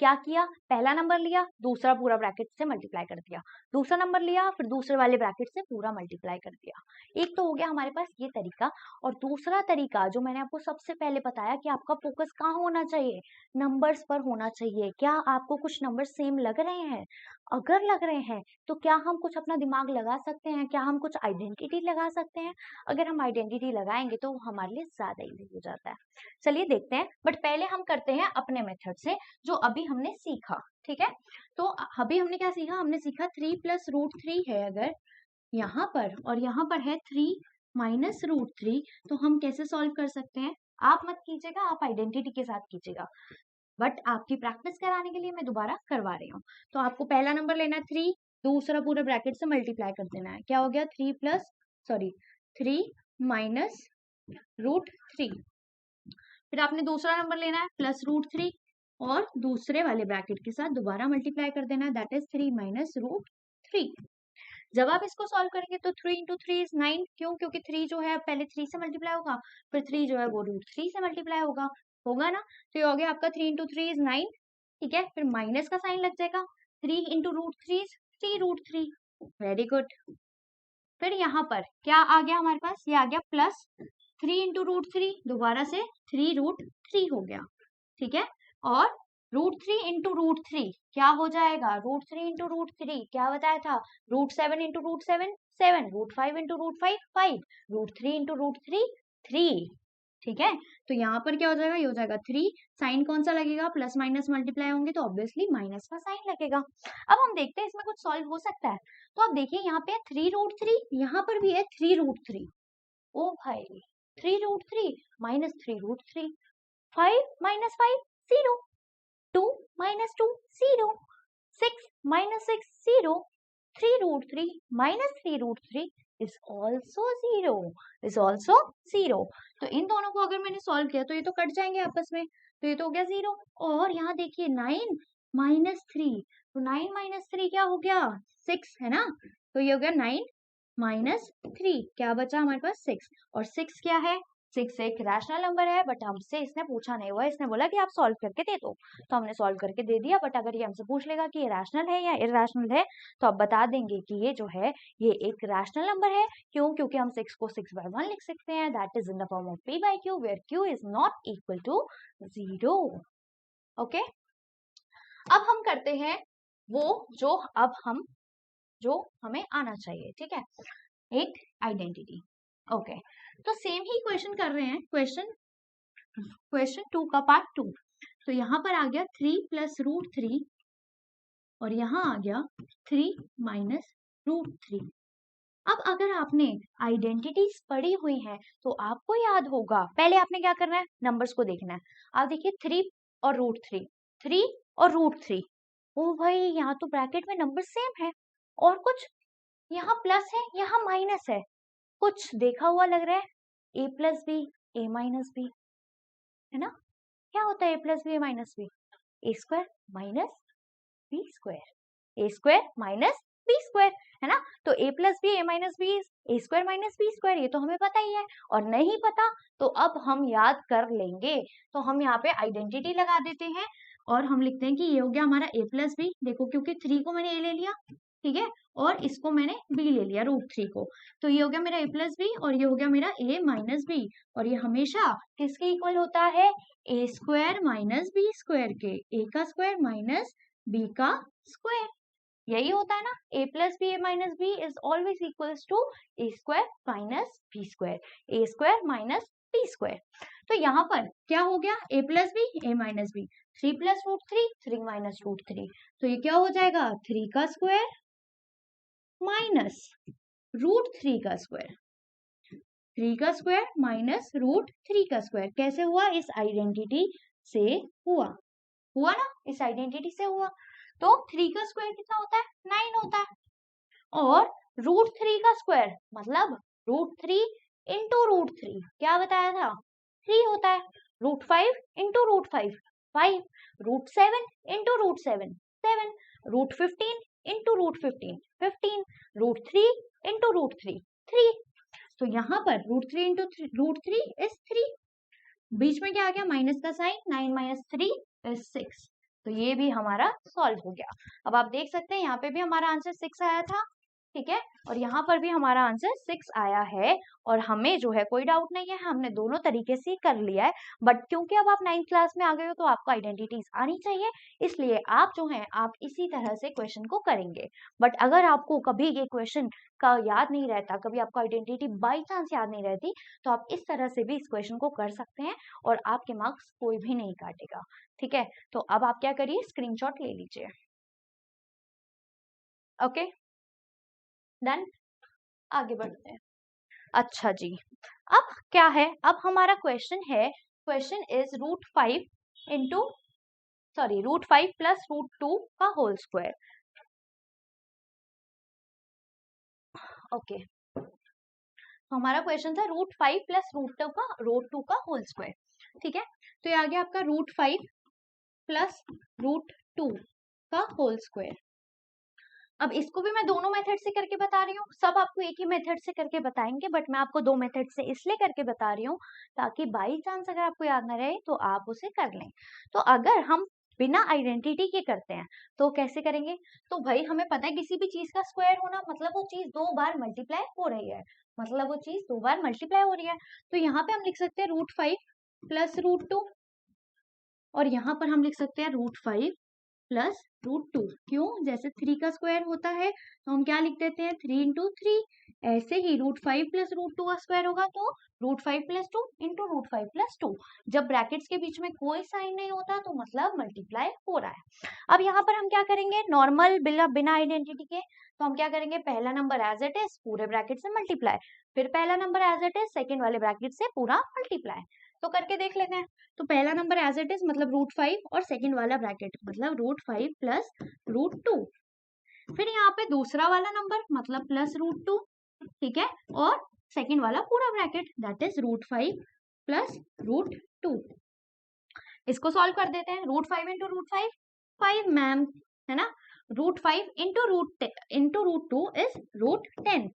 क्या किया, पहला नंबर लिया, दूसरा पूरा ब्रैकेट से मल्टीप्लाई कर दिया, दूसरा नंबर लिया, फिर दूसरे वाले ब्रैकेट से पूरा मल्टीप्लाई कर दिया। एक तो हो गया हमारे पास ये तरीका, और दूसरा तरीका जो मैंने आपको सबसे पहले बताया कि आपका फोकस कहाँ होना चाहिए, नंबर्स पर होना चाहिए। क्या आपको कुछ नंबर सेम लग रहे हैं, अगर लग रहे हैं तो क्या हम कुछ अपना दिमाग लगा सकते हैं, क्या हम कुछ आइडेंटिटी लगा सकते हैं। अगर हम आइडेंटिटी लगाएंगे तो वो हमारे लिए ज्यादा इजी हो जाता है। चलिए देखते हैं, बट पहले हम करते हैं अपने मेथड से जो अभी हमने सीखा, ठीक है। तो अभी हमने क्या सीखा, हमने सीखा थ्री प्लस रूट थ्री है अगर यहाँ पर, और यहाँ पर है थ्री माइनस रूट थ्री, तो हम कैसे सॉल्व कर सकते हैं। आप मत कीजिएगा, आप आइडेंटिटी के साथ कीजिएगा, बट आपकी प्रैक्टिस कराने के लिए मैं दोबारा करवा रही हूँ। तो आपको पहला नंबर लेना है थ्री, दूसरा पूरे ब्रैकेट से मल्टीप्लाई कर देना है। क्या हो गया, थ्री माइनस रूट थ्री। फिर आपने दूसरा नंबर लेना है प्लस रूट थ्री, और दूसरे वाले ब्रैकेट के साथ दोबारा मल्टीप्लाई कर देना है, that is three minus root three. जब आप इसको सॉल्व करेंगे तो three into three is nine, क्यों, क्योंकि थ्री जो है पहले थ्री से मल्टीप्लाई होगा, फिर थ्री जो है वो रूट थ्री से मल्टीप्लाई होगा ना। तो ये हो गया आपका three into three is nine, ठीक है, फिर माइनस का साइन लग जाएगा, three into root three is three root three, very good. फिर यहाँ पर क्या आ गया हमारे पास, ये आ गया plus three into root three, दोबारा से थ्री रूट थ्री हो गया, ठीक है, और root three into root three क्या हो जाएगा, root three into root three क्या बताया था, root seven into root seven seven, root five into root five five, root three into root three three, ठीक है। तो यहाँ पर क्या हो जाएगा, ये हो जाएगा थ्री, साइन कौन सा लगेगा, प्लस माइनस मल्टीप्लाई होंगे तो ऑब्वियसली माइनस का साइन लगेगा। अब हम देखते हैं इसमें कुछ सॉल्व हो सकता है। तो आप देखिए यहाँ पे थ्री रूट थ्री, यहाँ पर भी है थ्री रूट थ्री, ओ भाई three root three minus three root three, five minus five zero, two minus two zero, six minus six zero, three root three minus three root three is also zero, is also zero। तो इन दोनों को अगर मैंने solve किया तो ये तो cut जाएंगे आपस में, तो ये तो हो गया जीरो। और यहाँ देखिए नाइन माइनस थ्री, तो नाइन माइनस थ्री क्या हो गया, सिक्स, है ना, तो ये हो गया नाइन माइनस थ्री, क्या बचा हमारे पास सिक्स, और सिक्स क्या है, सिक्स एक रैशनल नंबर है, बट हमसे इसने पूछा नहीं हुआ, इसने बोला कि आप सॉल्व करके दे दो, तो हमने सॉल्व करके दे दिया। बट अगर ये हमसे पूछ लेगा कि ये रैशनल है या इरैशनल है, तो आप बता देंगे कि ये जो है ये एक रैशनल नंबर है। क्यों, क्योंकि हम सिक्स को सिक्स बाय वन लिख सकते हैं, that is in the form of P by Q, where Q is not equal to zero. Okay, अब हम करते हैं वो जो हमें आना चाहिए, ठीक है, एक आइडेंटिटी। ओके, तो सेम ही क्वेश्चन कर रहे हैं, क्वेश्चन 2 का पार्ट 2। तो यहाँ पर आ गया 3 प्लस रूट 3 और यहाँ आ गया 3 माइनस रूट 3। अब अगर आपने आइडेंटिटीज पढ़ी हुई हैं तो आपको याद होगा, पहले आपने क्या करना है, नंबर्स को देखना है। आप देखिए 3 और रूट 3, 3 और रूट 3। ओ भाई, यहाँ तो ब्रैकेट में नंबर सेम है, और कुछ यहाँ प्लस है, यहाँ माइनस है, कुछ देखा हुआ लग रहा है। a plus B, A minus B, है ना? क्या होता है a plus B, A minus B? A square minus B square, A square minus B square, है ना? तो a plus B, A minus B, A square minus B square, ये तो हमें पता ही है। और नहीं पता तो अब हम याद कर लेंगे। तो हम यहाँ पे आइडेंटिटी लगा देते हैं और हम लिखते हैं कि ये हो गया हमारा a प्लस बी, देखो क्योंकि 3 को मैंने a ले लिया, ठीक है, और इसको मैंने b ले लिया, रूट 3 को, तो ये हो गया मेरा a प्लस बी और ये हो गया मेरा a माइनस बी। और ये हमेशा किसके इक्वल होता है? a square minus B square के, a का स्क्वायर माइनस b का स्क्वायर, यही होता है ना। a plus B, A minus B is always equals to A square minus B square, A square minus B square. तो यहाँ पर क्या हो गया? a plus B, A minus B, 3 plus root 3, 3 minus root 3, तो ये क्या हो जाएगा? 3 का स्क्वायर माइनस रूट 3 का स्क्वायर, 3 का स्क्वायर माइनस रूट 3 का स्क्वायर। कैसे हुआ? इस आइडेंटिटी से हुआ ना, इस आइडेंटिटी से हुआ। तो 3 का स्क्वायर कितना होता है? 9 होता है, और रूट 3 का स्क्वायर मतलब रूट 3 इंटू रूट 3, क्या बताया था? 3 होता है। Root 5 into root 5, 5, root 7 into root 7, 7, root 15 into root 15, 15, root 3 into root 3, 3। तो यहाँ पर रूट 3 इंटू रूट 3 इज 3, बीच में क्या आ गया? माइनस का साइन, 9 माइनस 3 इज 6। तो ये भी हमारा सॉल्व हो गया। अब आप देख सकते हैं यहाँ पे भी हमारा आंसर 6 आया था, ठीक है, और यहाँ पर भी हमारा आंसर 6 आया है। और हमें जो है कोई डाउट नहीं है, हमने दोनों तरीके से कर लिया है। बट क्योंकि अब आप 9th क्लास में आ गए हो तो आपको आइडेंटिटीज आनी चाहिए, इसलिए आप जो है आप इसी तरह से क्वेश्चन को करेंगे। बट अगर आपको कभी ये क्वेश्चन का याद नहीं रहता, कभी आपको आइडेंटिटी बाई चांस याद नहीं रहती, तो आप इस तरह से भी इस क्वेश्चन को कर सकते हैं और आपके मार्क्स कोई भी नहीं काटेगा, ठीक है। तो अब आप क्या करिए, स्क्रीनशॉट ले लीजिए। ओके, डन, आगे बढ़ते हैं। अच्छा जी, अब क्या है? अब हमारा क्वेश्चन है, question is root 5 into root 5 plus root 2 का होल स्क्वायर। ओके, तो हमारा क्वेश्चन था रूट 5 प्लस रूट 2 का होल स्क्वायर, ठीक है। तो ये आ गया आपका रूट 5 प्लस रूट 2 का होल स्क्वायर। अब इसको भी मैं दोनों मेथड से करके बता रही हूँ, सब आपको एक ही मेथड से करके बताएंगे, बट मैं आपको 2 मेथड से इसलिए करके बता रही हूँ ताकि बाई चांस अगर आपको याद ना रहे तो आप उसे कर लें। तो अगर हम बिना आइडेंटिटी के करते हैं तो कैसे करेंगे? तो भाई हमें पता है किसी भी चीज का स्क्वायर होना मतलब वो चीज 2 बार मल्टीप्लाई हो रही है, मतलब वो चीज 2 बार मल्टीप्लाई हो रही है। तो यहाँ पे हम लिख सकते हैं रूट 5 प्लस रूट 2, और यहाँ पर हम लिख सकते हैं रूट 5 प्लस रूट 2। क्यों? जैसे 3 का स्क्वायर होता है तो हम क्या लिख देते हैं? 3 इंटू 3। ऐसे ही रूट 5 प्लस रूट 2 का स्क्वायर होगा तो root 5 plus 2 into root 5 plus 2। जब ब्रैकेट्स के बीच में कोई साइन नहीं होता तो मतलब मल्टीप्लाई हो रहा है। अब यहाँ पर हम क्या करेंगे? नॉर्मल बिना आइडेंटिटी के, तो हम क्या करेंगे? पहला नंबर एज इट इज पूरे ब्रैकेट से मल्टीप्लाई, फिर पहला number as it is second वाले ब्रैकेट से पूरा मल्टीप्लाई। तो करके देख लेते हैं। तो पहला नंबर एज इट इज मतलब रूट 5 और सेकंड वाला ब्रैकेट मतलब रूट 5 प्लस रूट 2, फिर यहाँ पे दूसरा वाला नंबर मतलब प्लस रूट 2, ठीक है, और सेकंड वाला पूरा bracket that is root 5 plus root 2। इसको सॉल्व कर देते हैं। रूट 5 इंटू रूट 5, 5 मैम, है ना। Root 5 into root 2 is root 10,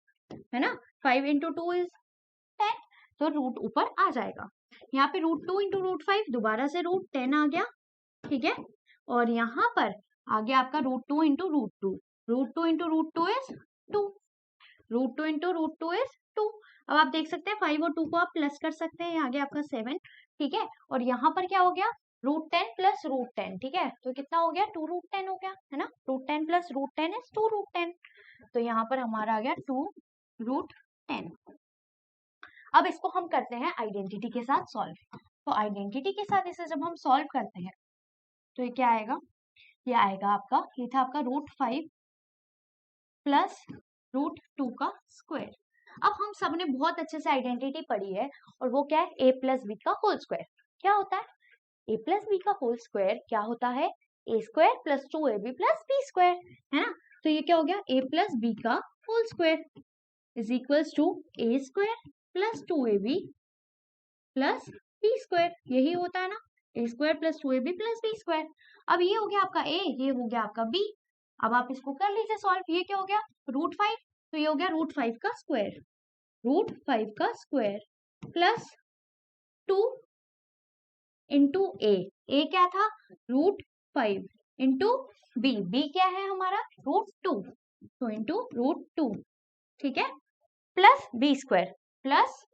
है ना। 5 इंटू 2 इज 10, तो रूट ऊपर आ जाएगा। यहाँ पे रूट 2 इंटू रूट 5 दोबारा से रूट 10 आ गया, ठीक है, और यहाँ पर आ गया आपका root 2 into root 2, root 2 into root 2 is 2, root 2 into root 2 is 2। अब आप देख सकते हैं 5 और 2 को आप प्लस कर सकते हैं, यहाँ आ गया आपका 7, ठीक है, और यहाँ पर क्या हो गया? √10 प्लस √10, ठीक है, तो कितना हो गया, 2√10 हो गया, है ना, √10 प्लस √10 इज 2√10, तो यहाँ पर हमारा आ गया 2√10। अब इसको हम करते हैं आइडेंटिटी के साथ सॉल्व। तो आइडेंटिटी के साथ इसे जब हम सॉल्व करते हैं तो ये क्या आएगा, ये आएगा आपका, ये था आपका √5 प्लस √2 का स्क्वायर। अब हम सब ने बहुत अच्छे से आइडेंटिटी पढ़ी है, और वो क्या है, a प्लस बी का होल स्क्वायर। क्या होता है, a प्लस बी का होल स्क्वायर क्या होता है, a स्क्वायर प्लस 2ab प्लस बी स्क्वायर, है ना। तो ये क्या हो गया, a प्लस बी का whole square is equals to a square plus 2ab प्लस बी स्क्वायर, यही होता है ना, a स्क्वायर प्लस 2ab प्लस बी स्क्वायर। अब ये हो गया आपका a, ये हो गया आपका b। अब आप इसको कर लीजिए सॉल्व, ये क्या हो गया, √5, तो ये हो गया √5 का स्क्वायर, √5 का स्क्वायर प्लस 2 इंटू ए क्या था, √5 इंटू बी क्या है हमारा, √2, तो इंटू √2, ठीक है, plus B square plus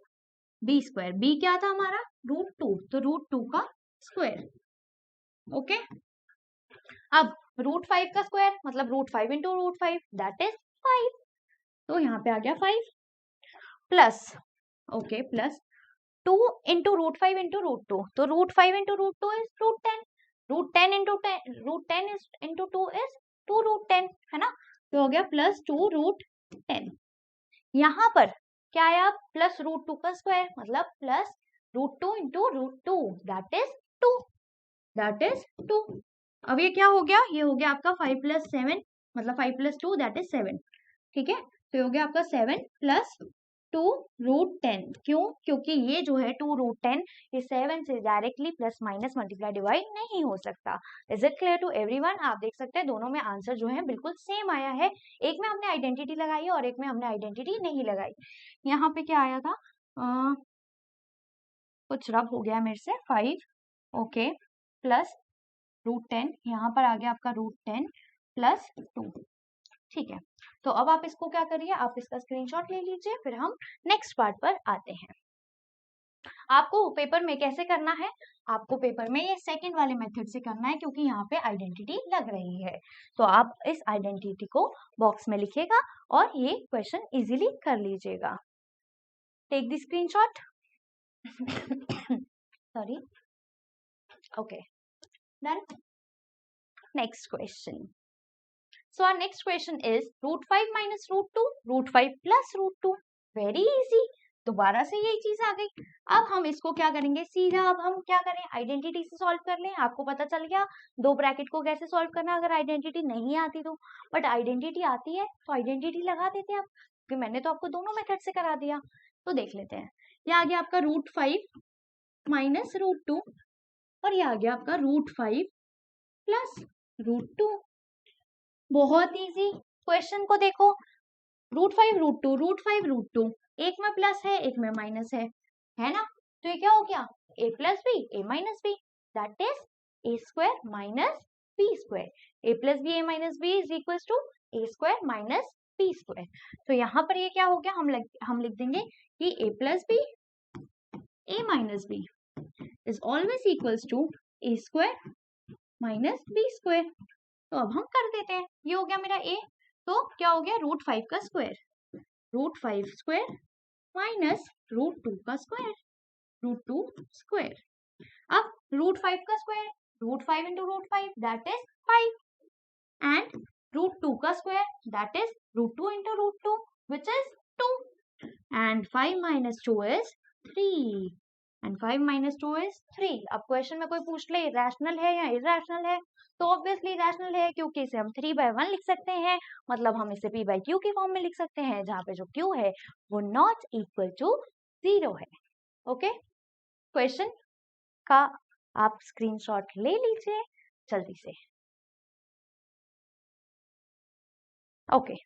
B square, B क्या था हमारा, √2, तो √2 का स्क्वायर, ओके। अब √5 का स्क्वायर मतलब √5 इंटू √5 दैट इज 5, तो यहाँ पे आ गया 5 plus, okay, plus 2 into √5 into √2, तो √5 into √2 is √10, √10 into √10 is into 2 is 2√10, है ना, तो हो गया प्लस 2√10। यहाँ पर क्या आया, प्लस √2 का स्क्वायर मतलब plus √2 into √2 that is 2, that is 2। अब ये क्या हो गया, ये हो गया आपका 5 प्लस 7 मतलब 5 प्लस 2 दैट इज 7, ठीक है, तो ये हो गया आपका 7 प्लस 2√10, क्यों, क्योंकि ये जो है 2√10 ये 7 से directly plus minus multiply divide नहीं हो सकता। Is it clear to everyone? आप देख सकते हैं दोनों में आंसर जो है बिल्कुल सेम आया है, एक में हमने आइडेंटिटी लगाई है और एक में हमने आइडेंटिटी नहीं लगाई। यहाँ पे क्या आया था, कुछ रब हो गया मेरे से, 5 ओके प्लस √10, यहाँ पर आ गया आपका √10 प्लस 2, ठीक है। तो अब आप इसको क्या करिए, आप इसका स्क्रीनशॉट ले लीजिए, फिर हम नेक्स्ट पार्ट पर आते हैं। आपको पेपर में कैसे करना है, आपको पेपर में ये सेकंड वाले मेथड से करना है, क्योंकि यहाँ पे आइडेंटिटी लग रही है। तो आप इस आइडेंटिटी को बॉक्स में लिखिएगा और ये क्वेश्चन इजीली कर लीजिएगा। Take the screenshot, sorry, okay, done. Next question, so our next question is √5 minus √2, √5 plus √2, very easy, दोबारा से यही चीज आ गई। अब हम इसको क्या करेंगे, सीधा अब हम क्या करें, आइडेंटिटी से सॉल्व कर लें। आपको पता चल गया दो ब्रैकेट को कैसे सॉल्व करना अगर आइडेंटिटी नहीं आती तो, बट आइडेंटिटी आती है तो आइडेंटिटी लगा देते हैं आप, क्योंकि मैंने तो आपको दोनों मेथड से करा दिया। तो देख लेते हैं, ये आ गया आपका √5 माइनस √2 और ये आ गया आपका √5 प्लस √2। बहुत इजी, क्वेश्चन को देखो, √5 √2 √5 √2, एक में प्लस है एक में माइनस है ना, तो ये क्या हो गया, a plus B a minus B that is a square minus B square, a plus B a minus B is equal to a square minus B square. तो यहाँ पर ये क्या हो गया, हम लिख देंगे कि a plus B a minus B is always equals to a square minus B square. तो अब हम कर देते हैं, ये हो गया मेरा a, तो क्या हो गया, √5 का स्क्वायर, √5 स्क्वायर माइनस √2 का स्क्वायर, √2 स्क्वायर। अब √5 का square, √5 into √5 that is 5 and √2 का square that is √2 into √2 which is 2 and 5 minus 2 is 3 and 5 minus 2 is 3। अब क्वेश्चन में कोई पूछ ले रैशनल है या इरैशनल है, तो ऑब्वियसली रैशनल है, क्योंकि इसे हम 3/1 लिख सकते हैं, मतलब हम इसे p/q की फॉर्म में लिख सकते हैं, जहाँ पे जो q है वो नॉट इक्वल टू 0 है। ओके, क्वेश्चन का आप स्क्रीनशॉट ले लीजिए जल्दी से। ओके,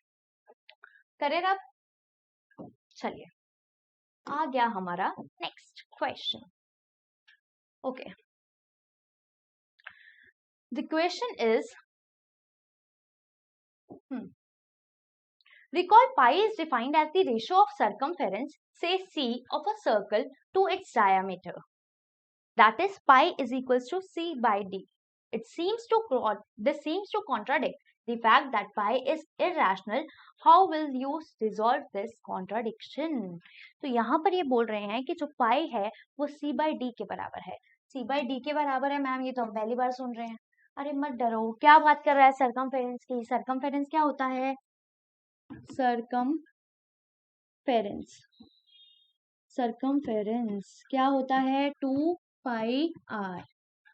करें अब, चलिए आ गया हमारा next question. Okay, the question is, recall pi is defined as the ratio of circumference, say c, of a circle to its diameter. that is pi is equals to c by d. This seems to contradict the fact that pi is irrational. How will you resolve this contradiction? तो यहाँ पर ये बोल रहे हैं कि जो पाई है वो c by d के बराबर है। c by d के बराबर है मैम, ये तो हम पहली बार सुन रहे हैं। अरे मत डरो, क्या बात कर रहा है सरकमफेरेंस की? सरकमफेरेंस क्या होता है? सरकमफेरेंस क्या होता है? 2 पाई r,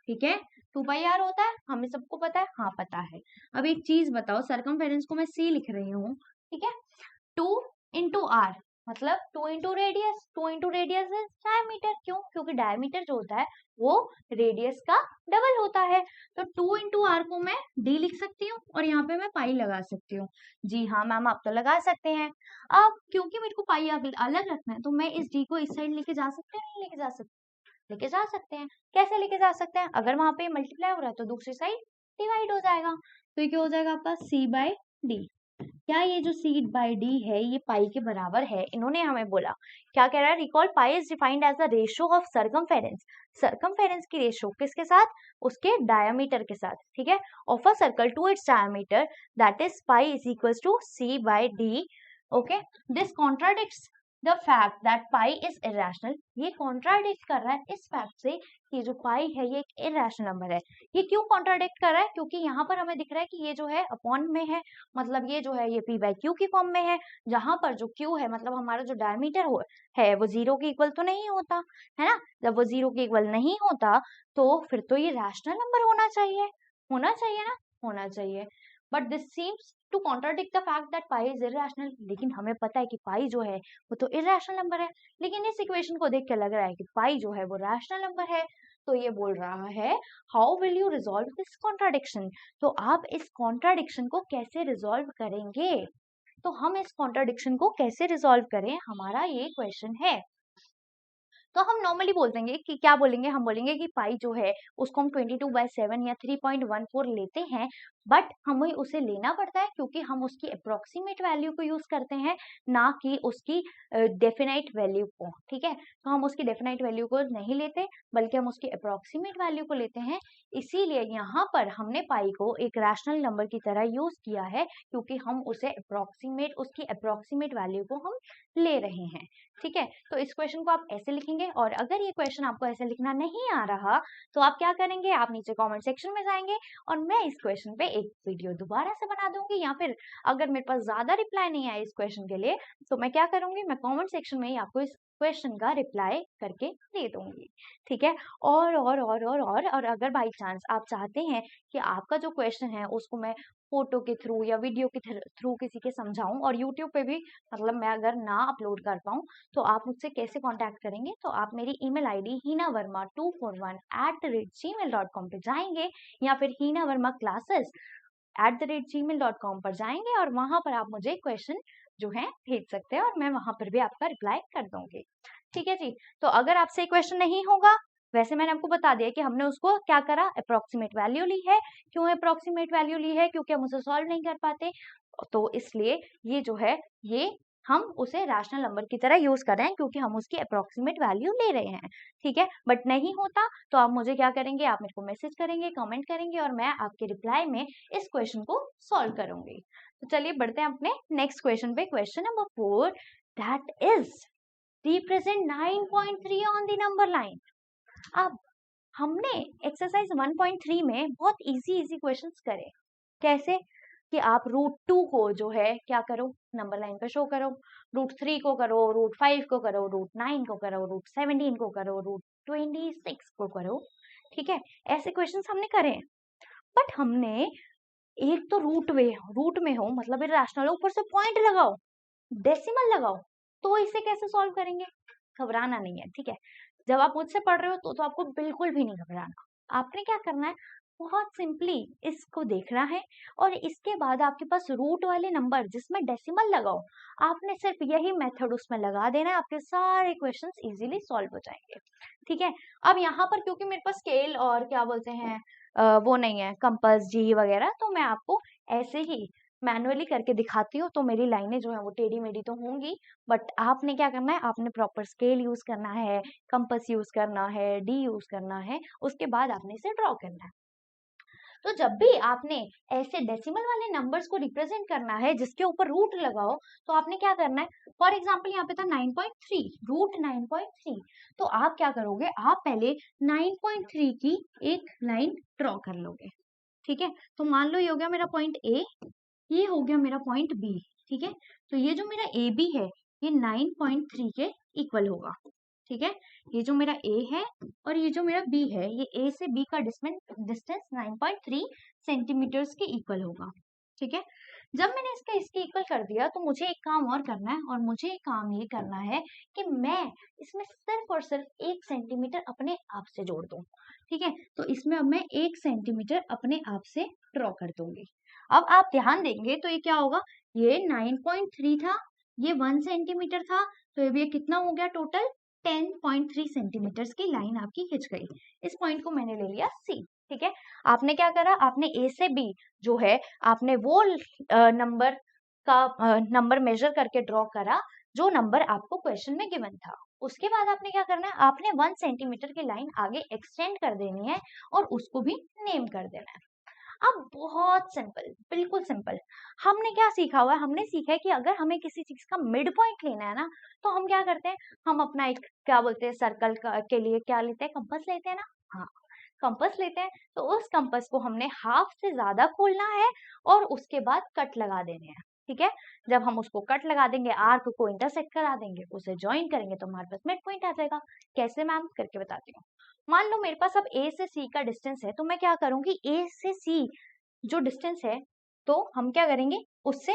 ठीक है, 2 पाई r होता है, हमें सबको पता है। हाँ पता है। अब एक चीज बताओ, सरकमफेरेंस को मैं c लिख रही हूँ, ठीक है, 2 इंटू r मतलब 2 into radius, 2 into radius is diameter. क्यों? क्योंकि डायमीटर जो होता है वो रेडियस का डबल होता है। तो 2 इंटू आर को मैं d लिख सकती हूँ और यहाँ पे मैं पाई लगा सकती हूँ। जी हाँ मैम, आप तो लगा सकते हैं। अब क्योंकि मेरे को पाई अलग रखना है तो मैं इस d को इस साइड लेके जा सकते हैं, नहीं लेके जा सकते? लेके जा सकते हैं। कैसे लेके जा सकते हैं? अगर वहां पे मल्टीप्लाई हो रहा है तो दूसरी साइड डिवाइड हो जाएगा। तो ये क्या हो जाएगा आपका? c by D. क्या ये जो c बाई डी है ये पाई के बराबर है? इन्होंने हमें बोला, क्या कह रहा है? Recall pi is defined as the ratio of circumference. Circumference की रेशियो किसके साथ? उसके डायमीटर के साथ, ठीक है, of a circle to its diameter, that is pi is equals to c by D. Okay, this contradicts the fact that pi is irrational. ये contradict कर रहा है इस फैक्ट से कि जो पाई है ये एक इरेशनल नंबर है। ये क्यों कॉन्ट्राडिक्ट कर रहा है? क्योंकि यहाँ पर हमें दिख रहा है कि ये जो है अपॉन में है, मतलब ये जो है ये p बाई क्यू की फॉर्म में है, जहां पर जो q है मतलब हमारा जो डायमीटर है वो 0 के इक्वल तो नहीं होता है ना। जब वो 0 के इक्वल नहीं होता तो फिर तो ये रैशनल नंबर होना चाहिए, होना चाहिए ना, होना चाहिए। But this seems to contradict the fact that pi is irrational. लेकिन हमें पता है कि पाई जो है वो तो इरेशनल नंबर है, लेकिन इस इक्वेशन को देख के लग रहा है कि पाई जो है वो रैशनल नंबर है। तो ये बोल रहा है how will you resolve this contradiction. तो आप इस कॉन्ट्राडिक्शन को कैसे रिजॉल्व करेंगे? तो हम इस कॉन्ट्राडिक्शन को कैसे रिजॉल्व करें, हमारा ये क्वेश्चन है। तो हम नॉर्मली बोल देंगे कि क्या बोलेंगे? हम बोलेंगे कि पाई जो है उसको हम 22/7 या 3.14 लेते हैं, बट हमें उसे लेना पड़ता है क्योंकि हम उसकी अप्रोक्सीमेट वैल्यू को यूज करते हैं, ना कि उसकी डेफिनाइट वैल्यू को, ठीक है। तो हम उसकी डेफिनाइट वैल्यू को नहीं लेते बल्कि हम उसकी अप्रोक्सीमेट वैल्यू को लेते हैं। इसीलिए यहाँ पर हमने पाई को एक रैशनल नंबर की तरह यूज किया है क्योंकि हम उसे उसकी अप्रोक्सीमेट वैल्यू को हम ले रहे हैं, ठीक है। तो इस क्वेश्चन को आप ऐसे लिखेंगे, और अगर ये क्वेश्चन आपको ऐसे लिखना नहीं आ रहा तो आप क्या करेंगे? आप नीचे कमेंट सेक्शन में जाएंगे और मैं इस क्वेश्चन पे एक वीडियो दोबारा से बना दूंगी, या फिर अगर मेरे पास ज्यादा रिप्लाई नहीं आया इस क्वेश्चन के लिए तो मैं क्या करूंगी? मैं कमेंट सेक्शन में ही आपको इस क्वेश्चन का रिप्लाई करके दे दूंगी, ठीक है। और अगर बाई चांस आप चाहते हैं कि आपका जो क्वेश्चन है उसको मैं फोटो के थ्रू या वीडियो के थ्रू किसी के समझाऊं और यूट्यूब पे भी मतलब मैं अगर ना अपलोड कर पाऊं तो आप मुझसे कैसे कांटेक्ट करेंगे? तो आप मेरी ईमेल आईडी hinavarma241@gmail.com पे जाएंगे, या फिर hinavarmaclasses@gmail.com पर जाएंगे और वहां पर आप मुझे क्वेश्चन जो है भेज सकते हैं और मैं वहां पर भी आपका रिप्लाई कर दूंगी, ठीक है जी। तो अगर आपसे क्वेश्चन नहीं होगा, वैसे मैंने आपको बता दिया कि हमने उसको क्या करा, अप्रोक्सीमेट वैल्यू ली है। क्यों अप्रोक्सीमेट वैल्यू ली है? क्योंकि हम उसे सॉल्व नहीं कर पाते, तो इसलिए ये जो है ये हम उसे रैशनल नंबर की तरह यूज कर रहे हैं क्योंकि हम उसकी अप्रोक्सीमेट वैल्यू ले रहे हैं, ठीक है। बट नहीं होता तो आप मुझे क्या करेंगे? आप मेरे को मैसेज करेंगे, कमेंट करेंगे और मैं आपके रिप्लाई में इस क्वेश्चन को सॉल्व करूंगी। तो चलिए बढ़ते हैं अपने नेक्स्ट क्वेश्चन पे। Question number 4, that is represent 9.3 on the number line. अब हमने एक्सरसाइज 1.3 में बहुत इजी क्वेश्चंस करे। कैसे? कि आप √2 को जो है क्या करो? नंबर लाइन पे शो करो, √3 को करो, √5 को करो, √9 को करो, √17 को करो, √26 को करो, ठीक है। ऐसे क्वेश्चंस हमने करे। बट हमने एक तो रूट में हो मतलब इरेशनल, ऊपर से पॉइंट लगाओ, डेसिमल लगाओ, तो इसे कैसे सॉल्व करेंगे? घबराना नहीं है, ठीक है। जब आप मुझसे पढ़ रहे हो तो आपको बिल्कुल भी नहीं घबराना। आपने क्या करना है? बहुत सिंपली इसको देखना है और इसके बाद आपके पास रूट वाले नंबर जिसमें डेसिमल लगाओ, आपने सिर्फ यही मेथड उसमें लगा देना है, आपके सारे क्वेश्चंस इजीली सॉल्व हो जाएंगे, ठीक है। अब यहाँ पर क्योंकि मेरे पास स्केल और क्या बोलते हैं वो नहीं है, कंपास, जी वगैरह, तो मैं आपको ऐसे ही मैनुअली करके दिखाती हूँ तो मेरी लाइनें जो है वो टेढ़ी मेढ़ी तो होंगी, बट आपने क्या करना है, आपने प्रॉपर स्केल यूज करना है, कंपास यूज करना है, डी यूज करना है, उसके बाद आपने इसे ड्रॉ करना है। तो जब भी आपने ऐसे डेसिमल वाले नंबर्स को रिप्रेजेंट करना है जिसके ऊपर रूट लगाओ, तो आपने क्या करना है, फॉर एग्जाम्पल यहाँ पे था 9.3, रूट 9.3, तो आप क्या करोगे, आप पहले 9.3 की एक लाइन ड्रॉ कर लोगे। ठीक है, तो मान लो ये हो गया मेरा पॉइंट ए, ये हो गया मेरा पॉइंट बी। ठीक है, तो ये जो मेरा ए बी है ये 9.3 के इक्वल होगा। ठीक है, ये जो मेरा ए है और ये जो मेरा बी है, ये ए से बी का डिस्टेंस 9.3 सेंटीमीटर्स के इक्वल होगा। ठीक है, जब मैंने इसके इक्वल कर दिया तो मुझे एक काम और करना है, और मुझे काम ये करना है कि मैं इसमें सिर्फ और सिर्फ 1 सेंटीमीटर अपने आप से जोड़ दूं। ठीक है, तो इसमें अब मैं 1 सेंटीमीटर अपने आप से ड्रॉ कर दूंगी। अब आप ध्यान देंगे तो ये क्या होगा, ये 9.3 था, ये 1 सेंटीमीटर था, तो ये कितना हो गया टोटल, 10.3 सेंटीमीटर्स की लाइन आपकी खिंच गई। इस पॉइंट को मैंने ले लिया सी। ठीक है, आपने क्या करा, आपने ए से बी जो है आपने वो नंबर मेजर करके ड्रॉ करा जो नंबर आपको क्वेश्चन में गिवन था। उसके बाद आपने क्या करना है, आपने 1 सेंटीमीटर की लाइन आगे एक्सटेंड कर देनी है और उसको भी नेम कर देना है। अब बहुत सिंपल, बिल्कुल सिंपल। हमने क्या सीखा हुआ है, हमने सीखा है कि अगर हमें किसी चीज का मिड पॉइंट लेना है ना, तो हम क्या करते हैं, हम अपना एक क्या बोलते हैं सर्कल के लिए क्या लेते हैं, कंपास लेते हैं ना। हाँ, कंपास लेते हैं, तो उस कंपास को हमने हाफ से ज्यादा खोलना है और उसके बाद कट लगा देने हैं। ठीक है, जब हम उसको कट लगा देंगे, आर्क को इंटरसेक्ट करा देंगे, उसे ज्वाइन करेंगे, तो हमारे पास मिड पॉइंट आ जाएगा। कैसे मैम, करके बताती हूँ। मान लो मेरे पास अब ए से सी का डिस्टेंस है, तो मैं क्या करूंगी, ए से सी जो डिस्टेंस है, तो हम क्या करेंगे उससे,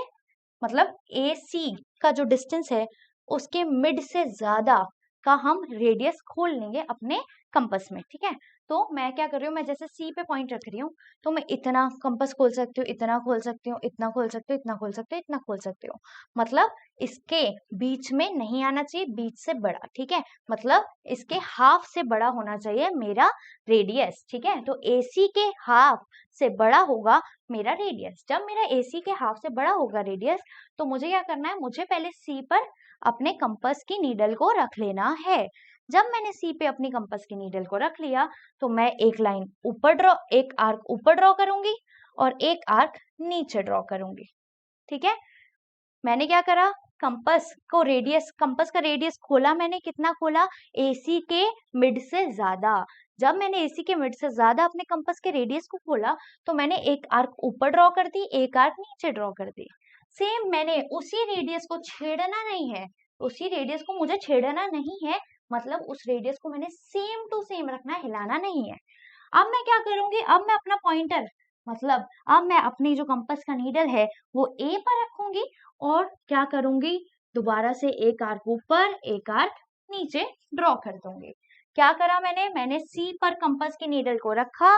मतलब ए सी का जो डिस्टेंस है उसके मिड से ज्यादा का हम रेडियस खोल लेंगे अपने कंपास में। ठीक है, तो मैं क्या कर रही हूँ, मैं जैसे सी पे पॉइंट रख रही हूँ, तो मैं इतना कंपास खोल सकती हूँ, इतना खोल सकती हूँ, इतना खोल सकती हूँ, इतना खोल सकती हूँ, इतना खोल सकती हूँ, मतलब इसके बीच में नहीं आना चाहिए, बीच से बड़ा। ठीक है, मतलब इसके हाफ से बड़ा होना चाहिए मेरा रेडियस। ठीक है, तो एसी के हाफ से बड़ा होगा मेरा रेडियस। जब मेरा एसी के हाफ से बड़ा होगा रेडियस, तो मुझे क्या करना है, मुझे पहले सी पर अपने कंपास की नीडल को रख लेना है। जब मैंने सी पे अपनी कंपास की नीडल को रख लिया, तो मैं एक लाइन ऊपर ड्रॉ, एक आर्क ऊपर ड्रॉ करूंगी और एक आर्क नीचे ड्रॉ करूंगी। ठीक है, मैंने क्या करा, कंपास का रेडियस खोला, मैंने कितना खोला, एसी के मिड से ज्यादा। जब मैंने एसी के मिड से ज्यादा अपने कंपास के रेडियस को खोला, तो मैंने एक आर्क ऊपर ड्रॉ कर दी, एक आर्क नीचे ड्रॉ कर दी। सेम मैंने उसी रेडियस को छेड़ना नहीं है, उसी रेडियस को मुझे छेड़ना नहीं है, मतलब उस रेडियस को मैंने सेम टू सेम रखना है, हिलाना नहीं है। अब मैं क्या करूंगी, अब मैं अपना पॉइंटर, मतलब अब मैं अपनी जो कंपास का नीडल है वो ए पर रखूंगी और क्या करूंगी, दोबारा से एक आर्क ऊपर एक आर्क नीचे ड्रॉ कर दूंगी। क्या करा मैंने सी पर कंपास की नीडल को रखा,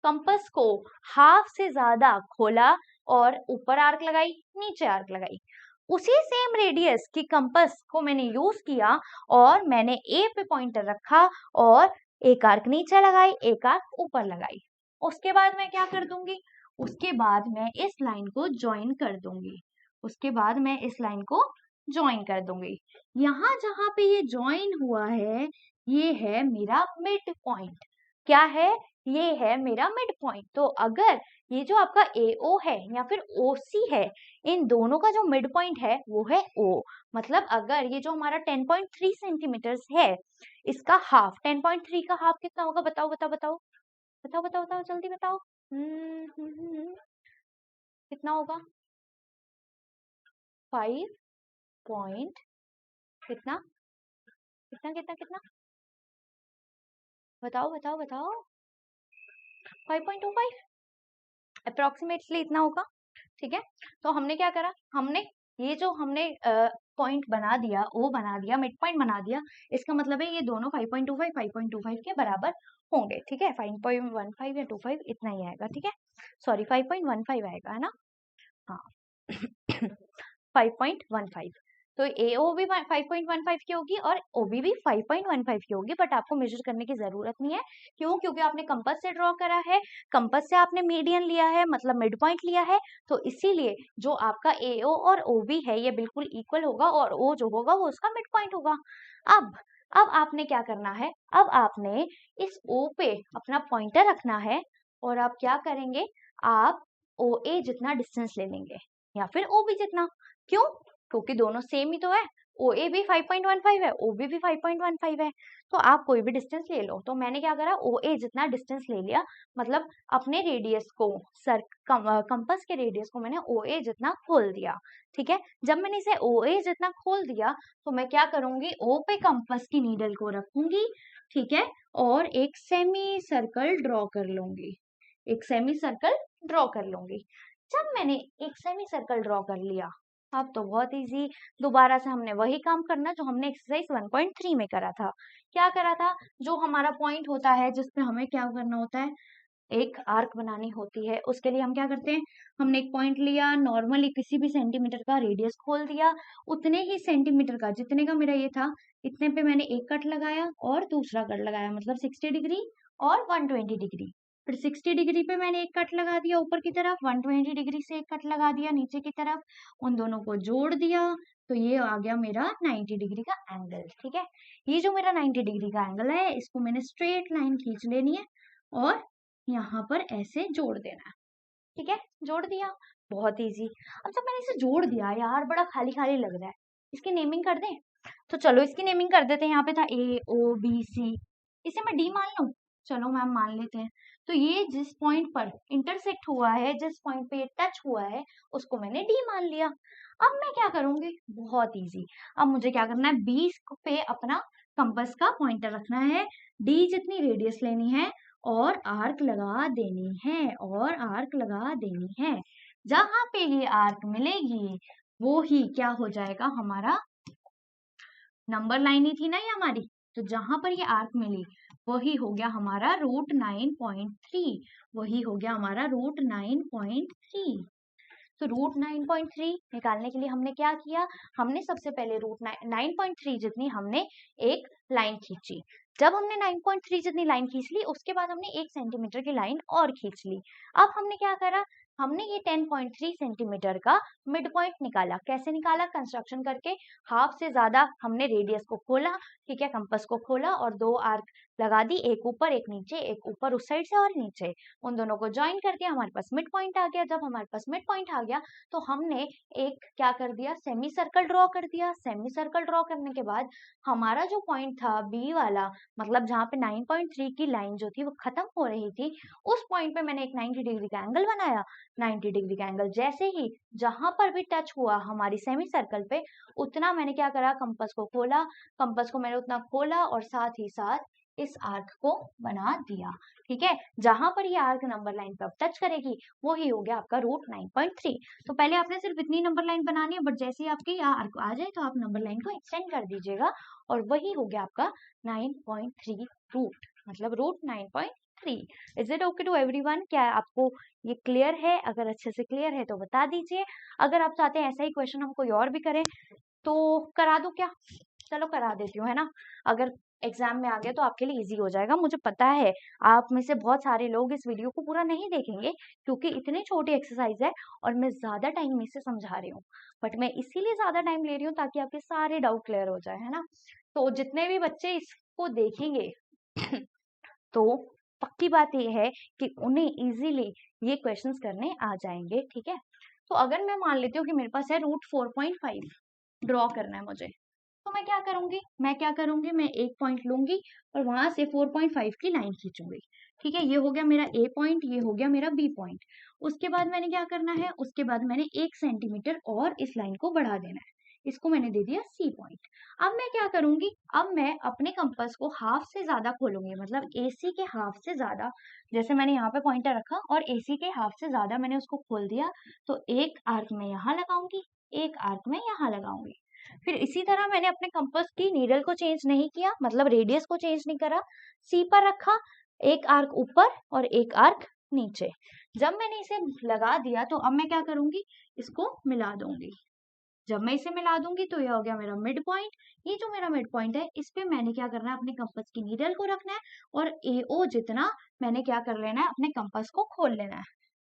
कंपास को हाफ से ज्यादा खोला और ऊपर आर्क लगाई, नीचे आर्क लगाई। उसी सेम रेडियस की कंपास को मैंने यूज किया और मैंने ए पे पॉइंटर रखा और एक आर्क नीचे लगाई, एक आर्क ऊपर लगाई। उसके बाद मैं क्या कर दूंगी, उसके बाद मैं इस लाइन को ज्वाइन कर दूंगी, उसके बाद मैं इस लाइन को ज्वाइन कर दूंगी। यहाँ जहां पे ये ज्वाइन हुआ है, ये है मेरा मिड पॉइंट। क्या है, ये है मेरा मिड पॉइंट। तो अगर ये जो आपका AO है या फिर OC है, इन दोनों का जो मिड पॉइंट है वो है O। मतलब अगर ये जो हमारा 10.3 सेंटीमीटर्स है, इसका हाफ, 10.3 का हाफ कितना होगा, बताओ बताओ बताओ बताओ बताओ बताओ, जल्दी बताओ। कितना होगा, 5 पॉइंट कितना कितना कितना कितना, बताओ बताओ बताओ, 5.25 अप्रोक्सीमेटली इतना होगा। ठीक है, तो हमने क्या करा, हमने ये जो हमने पॉइंट बना दिया, ओ बना दिया, मिड पॉइंट बना दिया, इसका मतलब है ये दोनों 5.25 5.25 के बराबर होंगे। ठीक है, 5.15 या 25 इतना ही आएगा। ठीक है, सॉरी 5.15 आएगा, है ना। हाँ 5.15, तो AO भी 5.15 की होगी और OB भी 5.15 की होगी, बट आपको मेजर करने की जरूरत नहीं है। क्यों? क्योंकि आपने कंपास से ड्रॉ करा है, कंपास से आपने मीडियन लिया है, मतलब मिड पॉइंट लिया है, तो इसीलिए जो आपका AO और OB है ये बिल्कुल इक्वल होगा और O जो होगा वो उसका मिड पॉइंट होगा। अब आपने क्या करना है, अब आपने इस O पे अपना पॉइंटर रखना है और आप क्या करेंगे, आप OA जितना डिस्टेंस ले लेंगे या फिर OB जितना। क्यों? क्योंकि दोनों सेम ही तो है, OA भी 5.15 है, OB भी 5.15 है, तो आप कोई भी डिस्टेंस ले लो। तो मैंने क्या करा, OA जितना डिस्टेंस ले लिया, मतलब अपने रेडियस को, कंपास के रेडियस को मैंने OA जितना खोल दिया। ठीक है, जब मैंने इसे OA जितना खोल दिया तो मैं क्या करूंगी, O पे कंपास की नीडल को रखूंगी, ठीक है, और एक सेमी सर्कल ड्रॉ कर लूंगी, एक सेमी सर्कल ड्रॉ कर लूंगी। जब मैंने एक सेमी सर्कल ड्रॉ कर लिया, अब तो बहुत इजी, दोबारा से हमने वही काम करना जो हमने एक्सरसाइज 1.3 में करा था। क्या करा था, जो हमारा पॉइंट होता है जिसपे हमें क्या करना होता है, एक आर्क बनानी होती है, उसके लिए हम क्या करते हैं, हमने एक पॉइंट लिया, नॉर्मली किसी भी सेंटीमीटर का रेडियस खोल दिया, उतने ही सेंटीमीटर का, जितने का मेरा ये था इतने पे मैंने एक कट लगाया और दूसरा कट लगाया, मतलब 60 डिग्री और 120 डिग्री। फिर 60 डिग्री पे मैंने एक कट लगा दिया ऊपर की तरफ, 120 डिग्री से एक कट लगा दिया नीचे की तरफ, उन दोनों को जोड़ दिया, तो ये आ गया मेरा 90 डिग्री का एंगल। ठीक है, ये जो मेरा 90 डिग्री का एंगल है, इसको मैंने स्ट्रेट लाइन खींच लेनी है और यहाँ पर ऐसे जोड़ देना है। ठीक है, जोड़ दिया, बहुत इजी। अब जब मैंने इसे जोड़ दिया, यार बड़ा खाली खाली लग रहा है, इसकी नेमिंग कर दें? तो चलो इसकी नेमिंग कर देते हैं। यहाँ पे था AOBC, इसे मैं D मान लूं? चलो मैम मान लेते हैं। तो ये जिस पॉइंट पर इंटरसेक्ट हुआ है, जिस पॉइंट पे ये टच हुआ है, उसको मैंने D मान लिया। अब मैं क्या करूंगी, बहुत इजी, अब मुझे क्या करना है, B पे अपना कंपास का पॉइंटर रखना है, D जितनी रेडियस लेनी है और आर्क लगा देनी है, और आर्क लगा देनी है। जहां पे ये आर्क मिलेगी वो ही क्या हो जाएगा, हमारा नंबर लाइन ही थी ना ये हमारी, तो जहां पर ये आर्क मिली वही हो गया हमारा √9.3, वही हो गया हमारा √9.3। तो √9.3 निकालने के लिए हमने क्या किया, हमने सबसे पहले √9.3 जितनी हमने एक लाइन खींची। जब हमने 9.3 जितनी लाइन खींच ली, उसके बाद हमने 1 सेंटीमीटर की लाइन और खींच ली। अब हमने क्या करा, हमने ये 10.3 सेंटीमीटर का मिड पॉइंट निकाला। कैसे निकाला, कंस्ट्रक्शन करके, हाफ से ज्यादा हमने रेडियस को खोला, ठीक है, कंपास को खोला और 2 आर्क लगा दी, एक ऊपर एक नीचे, एक ऊपर उस साइड से और नीचे, उन दोनों को ज्वाइन कर दिया, हमारे पास मिड पॉइंट आ गया। जब हमारे पास मिड पॉइंट आ गया तो हमने एक क्या कर दिया, सेमी सर्कल ड्रॉ कर दिया। सेमी सर्कल ड्रॉ करने के बाद हमारा जो पॉइंट था बी वाला, मतलब जहाँ पे 9.3 की लाइन जो थी वो खत्म हो रही थी, उस पॉइंट पे मैंने एक 90 डिग्री का एंगल बनाया। 90 डिग्री का एंगल जैसे ही जहां पर भी टच हुआ हमारी सेमी सर्कल पे, उतना मैंने क्या करा, कंपास को खोला, कंपास को मैंने उतना खोला और साथ ही साथ इस आर्क को बना दिया। ठीक है, जहां पर ये आर्क नंबर लाइन पर टच करेगी वो ही हो गया आपका √9.3। तो पहले आपने सिर्फ इतनी नंबर लाइन बनानी है, बट जैसे ही आपकी आर्क आ जाए तो आप नंबर लाइन को एक्सटेंड कर दीजिएगा और वही हो गया आपका 9.3 रूट, मतलब √9.3। Is it okay to everyone? क्या आपको ये क्लियर है? अगर अच्छे से क्लियर है तो बता दीजिए। अगर आप चाहते हैं ऐसा ही क्वेश्चन हम कोई और भी करें तो करा दो क्या? चलो करा देती हूँ, है ना। अगर एग्जाम में आ गया तो आपके लिए इजी हो जाएगा। मुझे पता है आप में से बहुत सारे लोग इस वीडियो को पूरा नहीं देखेंगे क्योंकि इतनी छोटी एक्सरसाइज है और मैं ज्यादा टाइम में से समझा रही हूँ, बट मैं इसीलिए ज्यादा टाइम ले रही हूँ ताकि आपके सारे डाउट क्लियर हो जाए, है ना। तो जितने भी बच्चे इसको देखेंगे तो पक्की बात ये है कि उन्हें इजीली ये क्वेश्चंस करने आ जाएंगे। ठीक है, तो अगर मैं मान लेती हूँ कि मेरे पास है √4.5 ड्रॉ करना है मुझे, तो मैं क्या करूंगी, मैं एक पॉइंट लूंगी और वहां से 4.5 की लाइन खींचूंगी। ठीक है, ये हो गया मेरा A पॉइंट, ये हो गया मेरा B पॉइंट। उसके बाद मैंने क्या करना है, उसके बाद मैंने 1 सेंटीमीटर और इस लाइन को बढ़ा देना है, इसको मैंने दे दिया C पॉइंट। अब मैं क्या करूंगी, अब मैं अपने कंपास को हाफ से ज्यादा खोलूंगी, मतलब AC के हाफ से ज्यादा, जैसे मैंने यहाँ पे पॉइंटर रखा और AC के हाफ से ज्यादा मैंने उसको खोल दिया, तो एक आर्क में यहाँ लगाऊंगी, एक आर्क में यहाँ लगाऊंगी। फिर इसी तरह मैंने अपने कंपास की नीडल को चेंज नहीं किया, मतलब रेडियस को चेंज नहीं करा, C पर रखा, एक आर्क ऊपर और एक आर्क नीचे। जब मैंने इसे लगा दिया तो अब मैं क्या करूंगी, इसको मिला दूंगी। जब मैं इसे मिला दूंगी तो ये हो गया मेरा मिड पॉइंट। ये जो मेरा मिड पॉइंट है इस पे मैंने क्या करना है, अपने कंपास की नीडल को रखना है और AO जितना मैंने क्या कर लेना है, अपने कंपास को खोल लेना है।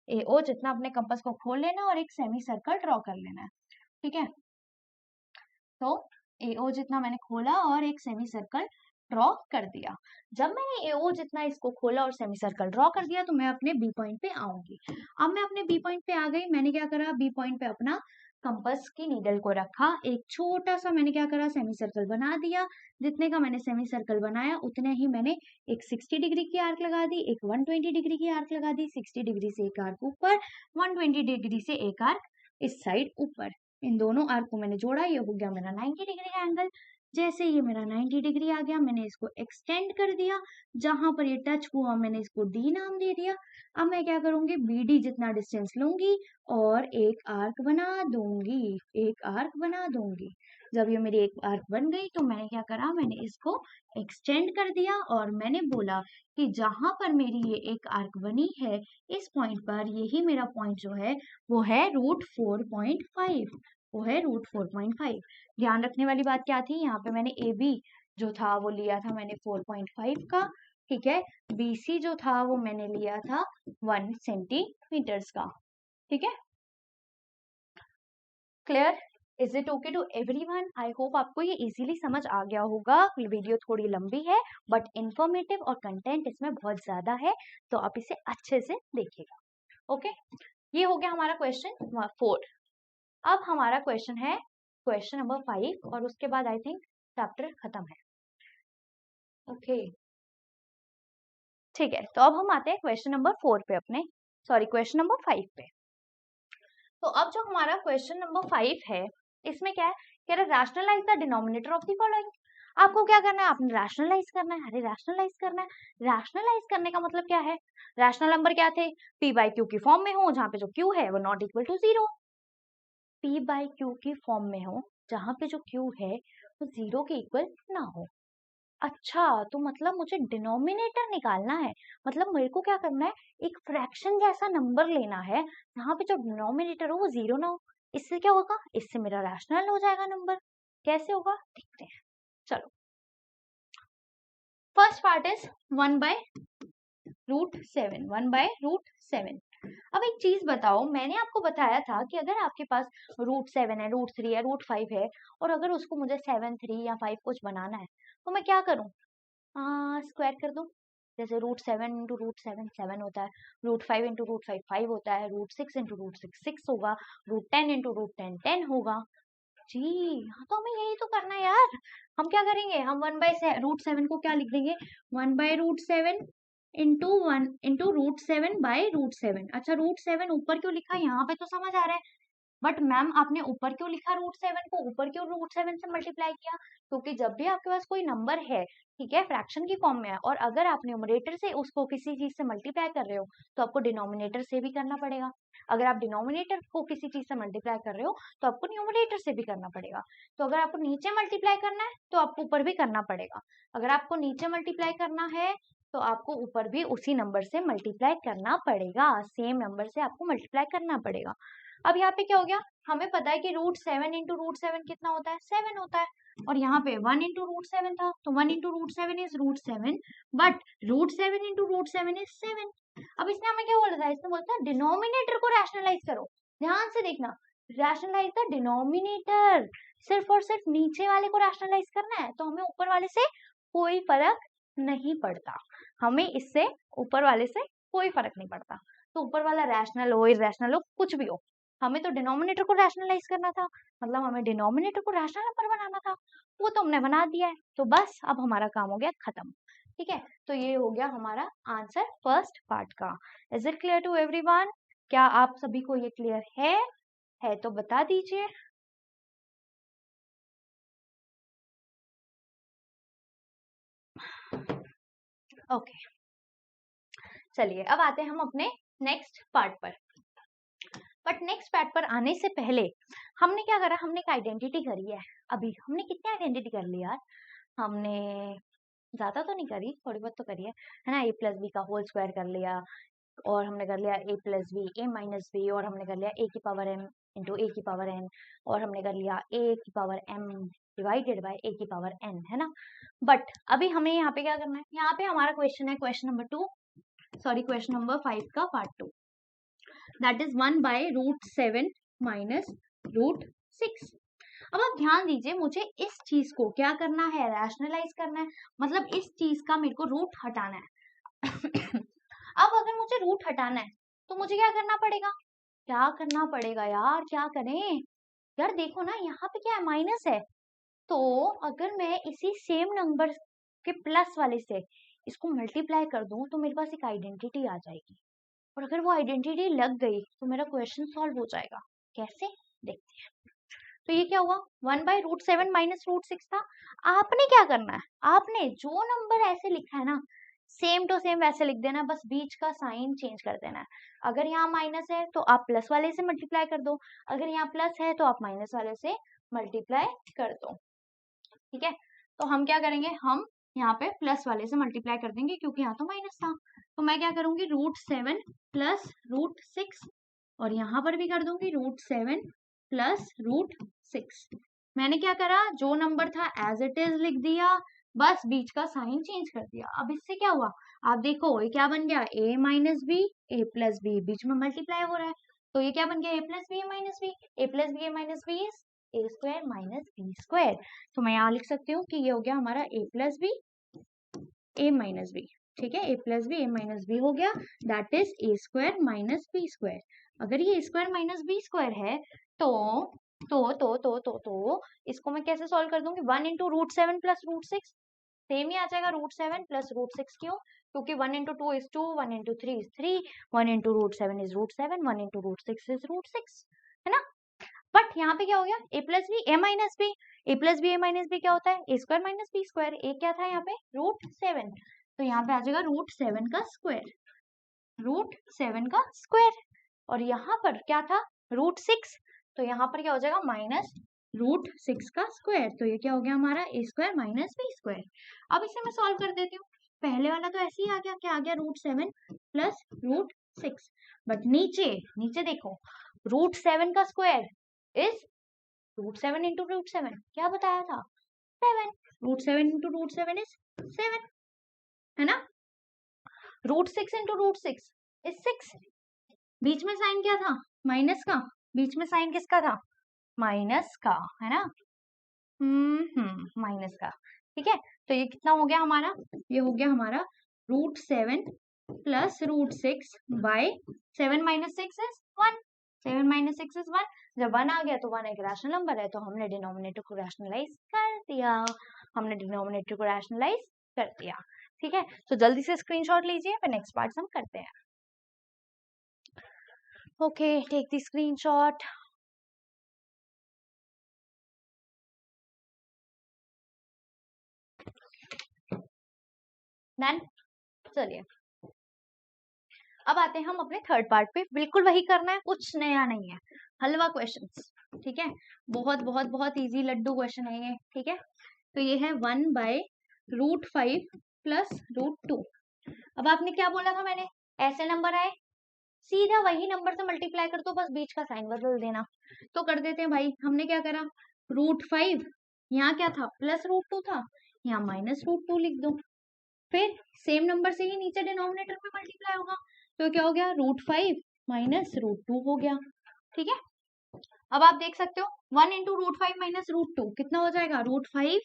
AO जितना अपने कंपास को खोल लेना और एक सेमी सर्कल ड्रॉ कर लेना है। ठीक है, तो AO जितना मैंने खोला और एक सेमी सर्कल ड्रॉ कर दिया। जब मैंने AO जितना इसको खोला और सेमी सर्कल ड्रॉ कर दिया तो मैं अपने B पॉइंट पे आऊंगी। अब मैं अपने B पॉइंट पे आ गई। मैंने क्या करा, B पॉइंट पे अपना कंपास की नीडल को रखा, एक छोटा सा मैंने क्या करा, सेमी सर्कल बना दिया। जितने का मैंने सेमी सर्कल बनाया उतने ही मैंने एक 60 डिग्री की आर्क लगा दी, एक 120 डिग्री की आर्क लगा दी। 60 डिग्री से एक आर्क ऊपर, 120 डिग्री से एक आर्क इस साइड ऊपर। इन दोनों आर्क को मैंने जोड़ा, ये हो गया मेरा 90 डिग्री का एंगल। जैसे ये मेरा 90 डिग्री आ गया, मैंने इसको एक्सटेंड कर दिया। जहां पर ये टच हुआ मैंने इसको D नाम दे दिया। अब मैं क्या करूंगी, BD जितना डिस्टेंस लूंगी और एक आर्क बना दूंगी, एक आर्क बना दूंगी। जब ये मेरी एक आर्क बन गई तो मैंने क्या करा, मैंने इसको एक्सटेंड कर दिया और मैंने बोला कि जहां पर मेरी ये एक आर्क बनी है इस पॉइंट पर, यही मेरा पॉइंट जो है वो है √4.5, वो है √4.5। ध्यान रखने वाली बात क्या थी, यहाँ पे मैंने AB जो था वो लिया था मैंने 4.5 का। ठीक है, BC जो था वो मैंने लिया था 1 सेंटीमीटर्स का। ठीक है, clear? Is it okay to everyone? I hope आपको ये इजीली समझ आ गया होगा। वीडियो थोड़ी लंबी है बट इंफॉर्मेटिव और कंटेंट इसमें बहुत ज्यादा है, तो आप इसे अच्छे से देखिएगा। ओके, ये हो गया हमारा क्वेश्चन 4। अब हमारा क्वेश्चन है क्वेश्चन नंबर 5 और उसके बाद आई थिंक चैप्टर खत्म है। ओके, ठीक है, तो अब हम आते हैं क्वेश्चन नंबर 4 पे अपने, सॉरी क्वेश्चन नंबर 5 पे। तो अब जो हमारा क्वेश्चन नंबर 5 है इसमें क्या है, कह रहा है rationalise the denominator of the following. आपको क्या करना है, आपने रैशनलाइज करना है। अरे रैशनलाइज करना है, रैशनलाइज करने का मतलब क्या है, रैशनल नंबर क्या थे, P/Q की फॉर्म में हो जहाँ पे जो Q है वो नॉट इक्वल टू 0। P/Q की फॉर्म में हो जहाँ पे जो Q है वो 0 के इक्वल ना हो। अच्छा, तो मतलब मुझे डिनोमिनेटर निकालना है, मतलब मेरे को क्या करना है, एक फ्रैक्शन जैसा नंबर लेना है जहाँ पे जो डिनोमिनेटर हो वो 0 ना हो। इससे क्या होगा, इससे मेरा रैशनल हो जाएगा नंबर। कैसे होगा देखते हैं, चलो। First part is 1/√7, 1/√7। अब एक चीज बताओ, मैंने आपको बताया था कि अगर आपके पास √7 है, √3 है, √5 है और अगर उसको मुझे 7, 3 या 5 कुछ बनाना है तो मैं क्या करूं, स्क्वायर कर दूं। जैसे √7 इंटू √7 7 होता है, √5 इंटू √5 5 होता है, √6 इंटू √6 6 होगा, √10 इंटू √10 10 होगा। जी हाँ, तो हमें यही तो करना है यार। हम क्या करेंगे, हम 1/√7 को क्या लिख देंगे, 1/√7 इंटू √7/√7। अच्छा, √7 ऊपर क्यों लिखा, यहाँ पे तो समझ आ रहा है, बट मैम आपने ऊपर क्यों लिखा √7 को, ऊपर क्यों √7 से मल्टीप्लाई किया, क्योंकि जब भी आपके पास कोई नंबर है, ठीक है, फ्रैक्शन की फॉर्म में है, और अगर आप न्यूमरेटर से उसको किसी चीज से मल्टीप्लाई कर रहे हो तो आपको डिनोमिनेटर से भी करना पड़ेगा। अगर आप डिनोमिनेटर को किसी चीज से मल्टीप्लाई कर रहे हो तो आपको न्यूमरेटर से भी करना पड़ेगा। तो अगर आपको नीचे मल्टीप्लाई करना है तो आपको ऊपर भी करना पड़ेगा। अगर आपको नीचे मल्टीप्लाई करना है तो आपको ऊपर भी उसी नंबर से मल्टीप्लाई करना पड़ेगा, सेम नंबर से आपको मल्टीप्लाई करना पड़ेगा। अब यहाँ पे क्या हो गया, हमें पता है कि √7 इंटू √7 कितना होता है, 7 होता है, और यहाँ पे 1 इंटू √7 था, तो 1 into √7 is √7, but √7 into √7 is 7। अब इसने हमें क्या बोला था, इसने बोला था डिनोमिनेटर को रैशनलाइज करो। ध्यान से देखना, रैशनलाइज द डिनोमिनेटर, सिर्फ और सिर्फ नीचे वाले को रैशनलाइज करना है, तो हमें ऊपर वाले से कोई फर्क नहीं पड़ता, हमें इससे ऊपर वाले से कोई फर्क नहीं पड़ता। तो ऊपर वाला रैशनल हो इरेशनल हो कुछ भी हो, हमें तो डिनोमिनेटर को रैशनलाइज करना था, मतलब हमें डिनोमिनेटर को रैशनल नंबर बनाना था, वो तो हमने बना दिया है, तो बस अब हमारा काम हो गया खत्म। ठीक है, तो ये हो गया हमारा आंसर फर्स्ट पार्ट का। Is it clear to everyone? क्या आप सभी को ये क्लियर है तो बता दीजिए। ओके, चलिए अब आते हैं हम अपने नेक्स्ट पार्ट पर। बट नेक्स्ट पार्ट पर आने से पहले हमने क्या करा, हमने एक आइडेंटिटी करी है। अभी हमने कितनी आइडेंटिटी कर ली यार, हमने ज्यादा तो नहीं करी, थोड़ी बहुत तो करी है ना। a+b का होल स्क्वायर कर लिया, और हमने कर लिया a+b a-b, और हमने कर लिया a की पावर m इंटू ए की पावर एन, और हमने कर लिया ए की पावर एम डिवाइडेड बाय ए की पावर एन, है ना। बट अभी हमें यहाँ पे क्या करना है, यहाँ पे हमारा क्वेश्चन है question number 2, sorry question number 5 का पार्ट 2, दैट इज 1/√7 माइनस √6। अब आप ध्यान दीजिए, मुझे इस चीज को क्या करना है, रैशनलाइज करना है, मतलब इस चीज का मेरे को रूट हटाना है। अब अगर मुझे रूट हटाना है तो मुझे क्या करना पड़ेगा, क्या करना पड़ेगा यार, क्या करें यार, देखो ना यहाँ पे क्या है, माइनस है, तो अगर मैं इसी सेम नंबर के प्लस वाले से इसको मल्टीप्लाई कर दूं तो मेरे पास एक आइडेंटिटी आ जाएगी, और अगर वो आइडेंटिटी लग गई तो मेरा क्वेश्चन सॉल्व हो जाएगा। कैसे, देखते हैं। तो ये क्या हुआ, 1/√7 माइनस √6 था। आपने क्या करना है, आपने जो नंबर ऐसे लिखा है ना, सेम टू सेम वैसे लिख देना है, बस बीच का साइन चेंज कर देना है। अगर यहाँ माइनस है तो आप प्लस वाले से मल्टीप्लाई कर दो, अगर यहाँ प्लस है तो आप माइनस वाले से मल्टीप्लाई कर दो, ठीक है। तो हम क्या करेंगे, हम यहाँ पे प्लस वाले से मल्टीप्लाई कर देंगे क्योंकि यहाँ तो माइनस था। तो मैं क्या करूंगी, √7 प्लस √6, और यहाँ पर भी कर दूंगी √7 प्लस √6। मैंने क्या करा, जो नंबर था एज इट इज लिख दिया, बस बीच का साइन चेंज कर दिया। अब इससे क्या हुआ, आप देखो ये क्या बन गया, a minus B A plus B, बीच में मल्टीप्लाई हो रहा है, तो ये क्या बन गया, a plus B A minus B, A plus B A minus B is A square minus B square. तो मैं यहाँ लिख सकती हूँ कि ये हो गया हमारा a plus B A minus B, ठीक है, a plus B A minus B हो गया, that is A square minus B square. अगर ये स्क्वायर माइनस बी स्क्वायर है तो इसको मैं कैसे सॉल्व कर दूंगी, 1 इंटू √7 प्लस √6, सेम ही आ जाएगा, √7 प्लस √6, क्यों, क्योंकि 1 into 2 is 2, 1 into 3 is 3, 1 into √7 is √7, 1 into √6 is √6, है ना। बट यहाँ पे क्या हो गया, a plus B A minus B, A plus B A minus B क्या होता है, A square minus B square, A क्या था यहाँ पे, √7, तो यहाँ पे आ जाएगा √7 का स्क्वायर, √7 का स्क्वायर, और यहाँ पर क्या था, √6, तो यहाँ पर क्या हो जाएगा, माइनस √6 का स्क्वायर, तो ये क्या हो गया हमारा, ए स्क्वायर माइनस बी स्क्वायर। अब इसे मैं सॉल्व कर देती हूँ, पहले वाला तो ऐसे ही आ गया, क्या आ गया, √7 प्लस √6, बट नीचे नीचे देखो, √7 का स्क्वायर इज √7 इंटू √7, क्या बताया था, 7, √7 इंटू √7 इज 7, है ना। √6 इंटू √6 इज 6, बीच में साइन क्या था, माइनस का, बीच में साइन किसका था, माइनस का, है ना, माइनस का, ठीक है। तो ये कितना हो गया हमारा, ये हो गया हमारा √7 प्लस √6 by 7 minus 6 is 1, 7 minus 6 is 1, जब 1 आ गया तो 1 एक रैशनल नंबर है, तो हमने डिनोमिनेटर को रैशनलाइज कर दिया, हमने डिनोमिनेटर को रैशनलाइज कर दिया, ठीक है। तो जल्दी से स्क्रीनशॉट लीजिए, फिर नेक्स्ट पार्ट हम करते हैं। Okay, take the screenshot. Done, चलिए अब आते हैं हम अपने थर्ड पार्ट पे, बिल्कुल वही करना है, कुछ नया नहीं है, हलवा क्वेश्चंस, ठीक है, बहुत बहुत बहुत इजी लड्डू क्वेश्चन है ये, ठीक है। तो ये है 1/√5 प्लस √2। अब आपने क्या बोला था, मैंने ऐसे नंबर आए सीधा वही नंबर से मल्टीप्लाई कर दो, बस बीच का साइन बदल देना, तो कर देते हैं भाई। हमने क्या करा, √5 यहाँ क्या था, प्लस √2 था, यहाँ माइनस √2 लिख दो, फिर सेम नंबर से ही नीचे डिनोमिनेटर में मल्टीप्लाई होगा, तो क्या हो गया, √5 माइनस √2 हो गया, ठीक है। अब आप देख सकते हो 1 इंटू √5 माइनस √2 कितना हो जाएगा, √5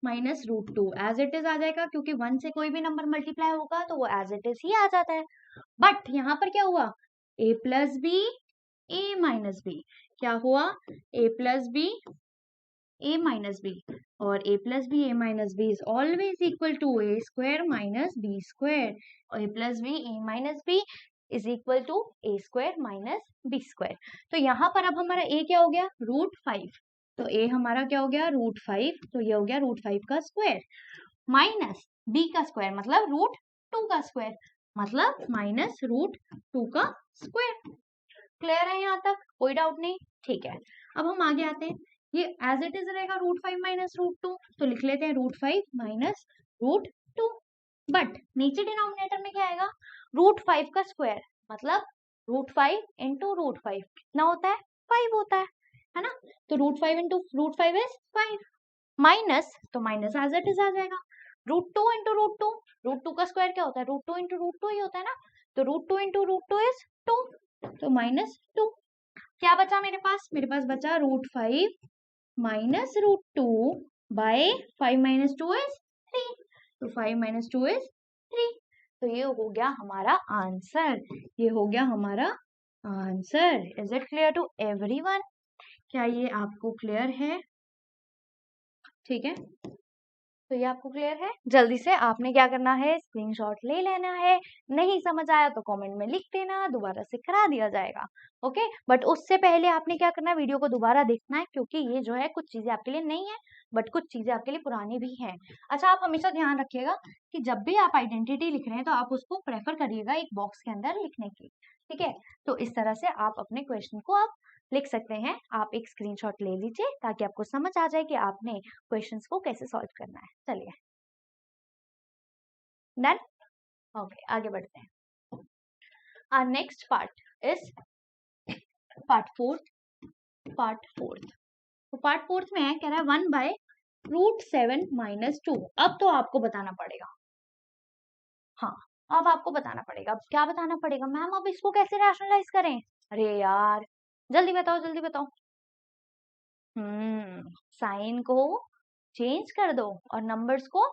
माइनस √2 एज इट इज आ जाएगा, क्योंकि 1 से कोई भी नंबर मल्टीप्लाई होगा तो वो एज इट इज ही आ जाता है। बट यहाँ पर क्या हुआ, a plus B A minus B, क्या हुआ, a plus B a minus B, और a plus B A minus B is always equal to a square minus B square, और a plus B A minus B is equal to a square minus B square. तो यहाँ पर अब हमारा a क्या हो गया, √5, तो a हमारा क्या हो गया, √5, तो ये हो गया √5 का स्क्वायर माइनस b का स्क्वायर मतलब √2 का स्क्वायर, मतलब माइनस √2 का स्क्वायर। क्लियर है यहाँ तक, कोई डाउट नहीं, ठीक है। अब हम आगे आते हैं, ये एज इट इज रहेगा √5 माइनस √2, तो लिख लेते हैं √5 माइनस √2, बट नीचे डिनोमिनेटर में क्या आएगा, √5 का स्क्वायर मतलब √5 इंटू √5 कितना होता है, 5 होता है ना। तो √5 इंटू √5 इज 5, माइनस, तो माइनस एज इट इज आ जाएगा। √2 इंटू √2, √2 का स्क्वायर क्या होता है, √2 इंटू √2 ही होता है ना। तो √2 इंटू √2 इज 2, तो -2। क्या बचा मेरे पास, मेरे पास बचा √5 माइनस √2 बाय 5 माइनस 2 इज 3, तो 5 माइनस 2 इज 3। तो ये हो गया हमारा आंसर, ये हो गया हमारा answer. Is it clear to everyone? क्या ये आपको क्लियर है? ठीक है, तो ये आपको क्लियर है। जल्दी से आपने क्या करना है, स्क्रीनशॉट ले लेना है। नहीं समझ आया तो कमेंट में लिख देना, दोबारा से करा दिया जाएगा। ओके, बट उससे पहले आपने क्या करना है, वीडियो को दोबारा देखना है, क्योंकि ये जो है कुछ चीजें आपके लिए नई है, बट कुछ चीजें आपके लिए पुरानी भी हैं। अच्छा, आप हमेशा ध्यान रखिएगा कि जब भी आप आइडेंटिटी लिख रहे हैं तो आप उसको प्रेफर करिएगा एक बॉक्स के अंदर लिखने की। ठीक है, तो इस तरह से आप अपने क्वेश्चन को आप लिख सकते हैं। आप एक स्क्रीनशॉट ले लीजिए ताकि आपको समझ आ जाए कि आपने क्वेश्चंस को कैसे सॉल्व करना है। चलिए, डन। ओके, आगे बढ़ते हैं। Our next part is part fourth. तो पार्ट फोर्थ में है, कह रहा है 1/√7 माइनस 2। अब तो आपको बताना पड़ेगा, हाँ, अब आपको बताना पड़ेगा। अब क्या बताना पड़ेगा, मैम अब इसको कैसे रैशनलाइज करें? अरे यार, जल्दी बताओ, जल्दी बताओ। साइन को चेंज कर दो और नंबर्स को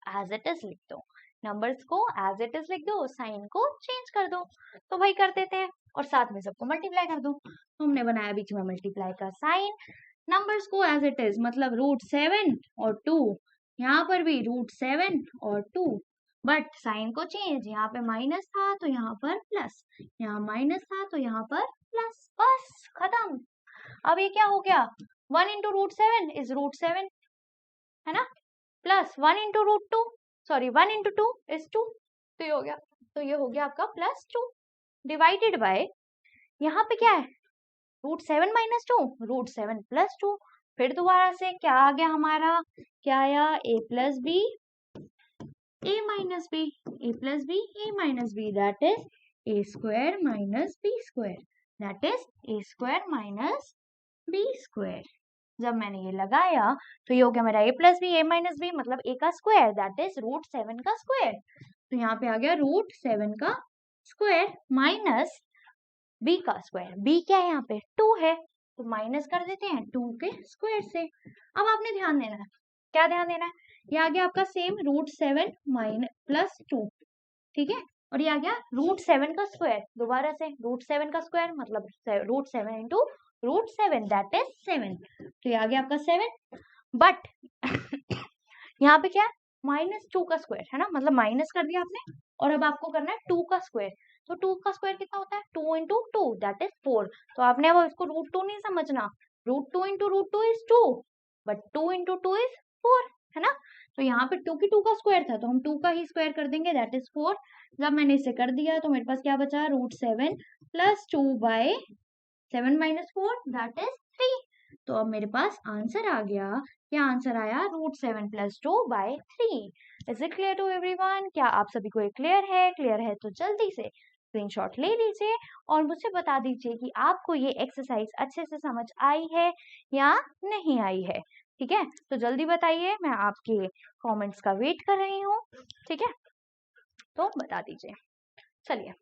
एज इट इज लिख दो। नंबर्स को एज इट इज लिख दो, साइन को चेंज कर दो। तो भाई कर देते हैं, और साथ में सबको मल्टीप्लाई कर दो। तो हमने बनाया बीच में मल्टीप्लाई का साइन, नंबर्स को एज इट इज, मतलब √7 और 2, यहाँ पर भी √7 और 2, बट साइन को चेंज, यहाँ पे माइनस था तो यहाँ पर प्लस, यहाँ माइनस था तो यहाँ पर प्लस, बस खत्म। अब ये क्या हो गया, 1 इंटू √7 इज √7, है ना, plus 1 into √2, sorry 1 into 2 is 2, तो ये हो गया, तो ये हो गया आपका +2 डिवाइडेड बाय, यहाँ पे क्या है, √7 माइनस 2, √7 प्लस 2। फिर दोबारा से क्या आ गया हमारा, क्या आया, a plus B a minus B, a plus B a minus B, that is a square minus b square, that is a square minus b square. जब मैंने ये लगाया तो ये हो गया मेरा a plus B a minus B, मतलब a का स्क्वायर, दैट इज √7 का स्क्वायर। तो यहाँ पे आ गया √7 का स्क्वायर माइनस b का स्क्वायर। b क्या है यहाँ पे, 2 है, तो माइनस कर देते हैं 2 के स्क्वायर से। अब आपने ध्यान देना है, क्या ध्यान देना है, ये आ गया आपका सेम √7 माइनस प्लस 2, ठीक है, और ये आ गया √7 का स्क्वायर, दोबारा से √7 का स्क्वायर मतलब √7 इंटू √7, दैट इज 7। तो ये आ गया आपका 7, बट यहाँ पे क्या है, -2 का स्क्वायर है ना, मतलब माइनस कर दिया आपने, और अब आपको करना है 2 का स्क्वायर। तो 2 का स्क्वायर कितना होता है, 2 इंटू 2, दैट इज 4। तो आपने अब इसको √2 नहीं समझना, √2 into √2 is 2, but 2 into 2 is 4, है ना। तो यहाँ पे 2 की 2 का स्क्वायर था, तो हम 2 का ही स्क्वायर कर देंगे, दैट इज 4। जब मैंने इसे कर दिया तो मेरे पास क्या बचा, √7 plus 2 by 7 minus 4, that is 3। तो अब मेरे पास आंसर आ गया, क्या आंसर आया, √7 plus 2 by 3। Is it clear to everyone? क्या आप सभी को ये क्लियर है? क्लियर है तो जल्दी से स्क्रीनशॉट ले लीजिए और मुझे बता दीजिए कि आपको ये एक्सरसाइज अच्छे से समझ आई है या नहीं आई है। ठीक है, तो जल्दी बताइए, मैं आपके कमेंट्स का वेट कर रही हूँ। ठीक है, तो बता दीजिए। चलिए,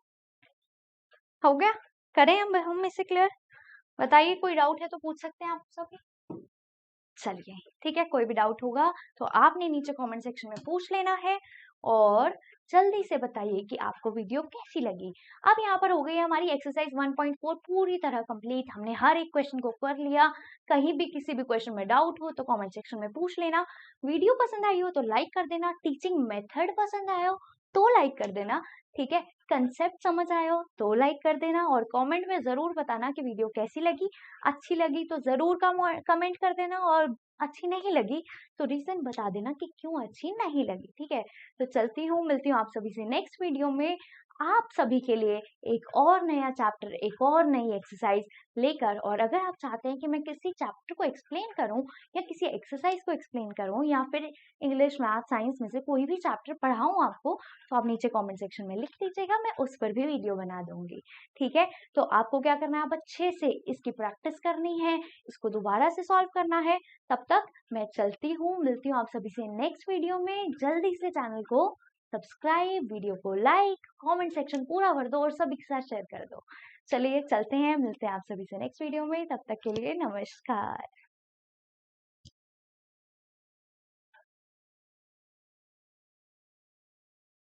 हो गया, करें हम इसे क्लियर? बताइए, कोई डाउट है तो पूछ सकते हैं आप सभी। चलिए ठीक है, कोई भी डाउट होगा तो आपने नीचे कमेंट सेक्शन में पूछ लेना है, और जल्दी से बताइए कि आपको वीडियो कैसी लगी। अब यहाँ पर हो गई हमारी एक्सरसाइज 1.4 पूरी तरह कंप्लीट। हमने हर एक क्वेश्चन को कर लिया। कहीं भी किसी भी क्वेश्चन में डाउट हो तो कमेंट सेक्शन में पूछ लेना। वीडियो पसंद आई हो तो लाइक कर देना, टीचिंग मेथड पसंद आया हो तो लाइक कर देना, ठीक है, कंसेप्ट समझ आया हो तो लाइक कर देना, और कमेंट में जरूर बताना कि वीडियो कैसी लगी। अच्छी लगी तो जरूर कमेंट कर देना, और अच्छी नहीं लगी तो रीजन बता देना कि क्यों अच्छी नहीं लगी। ठीक है, तो चलती हूँ, मिलती हूँ आप सभी से नेक्स्ट वीडियो में। आप सभी के लिए एक और नया चैप्टर, एक और नई एक्सरसाइज लेकर, और अगर आप चाहते हैं कि मैं किसी चैप्टर को एक्सप्लेन करूं या किसी एक्सरसाइज को एक्सप्लेन करूं या फिर इंग्लिश, मैथ, साइंस में से कोई भी चैप्टर पढ़ाऊं आपको, तो आप नीचे कमेंट सेक्शन में लिख दीजिएगा, मैं उस पर भी वीडियो बना दूंगी। ठीक है, तो आपको क्या करना है, आप अच्छे से इसकी प्रैक्टिस करनी है, इसको दोबारा से सॉल्व करना है। तब तक मैं चलती हूँ, मिलती हूँ आप सभी से नेक्स्ट वीडियो में। जल्दी से चैनल को सब्सक्राइब, वीडियो को लाइक, कमेंट सेक्शन पूरा भर दो और सभी के साथ शेयर कर दो। चलिए चलते हैं, मिलते हैं आप सभी से नेक्स्ट वीडियो में, तब तक के लिए नमस्कार।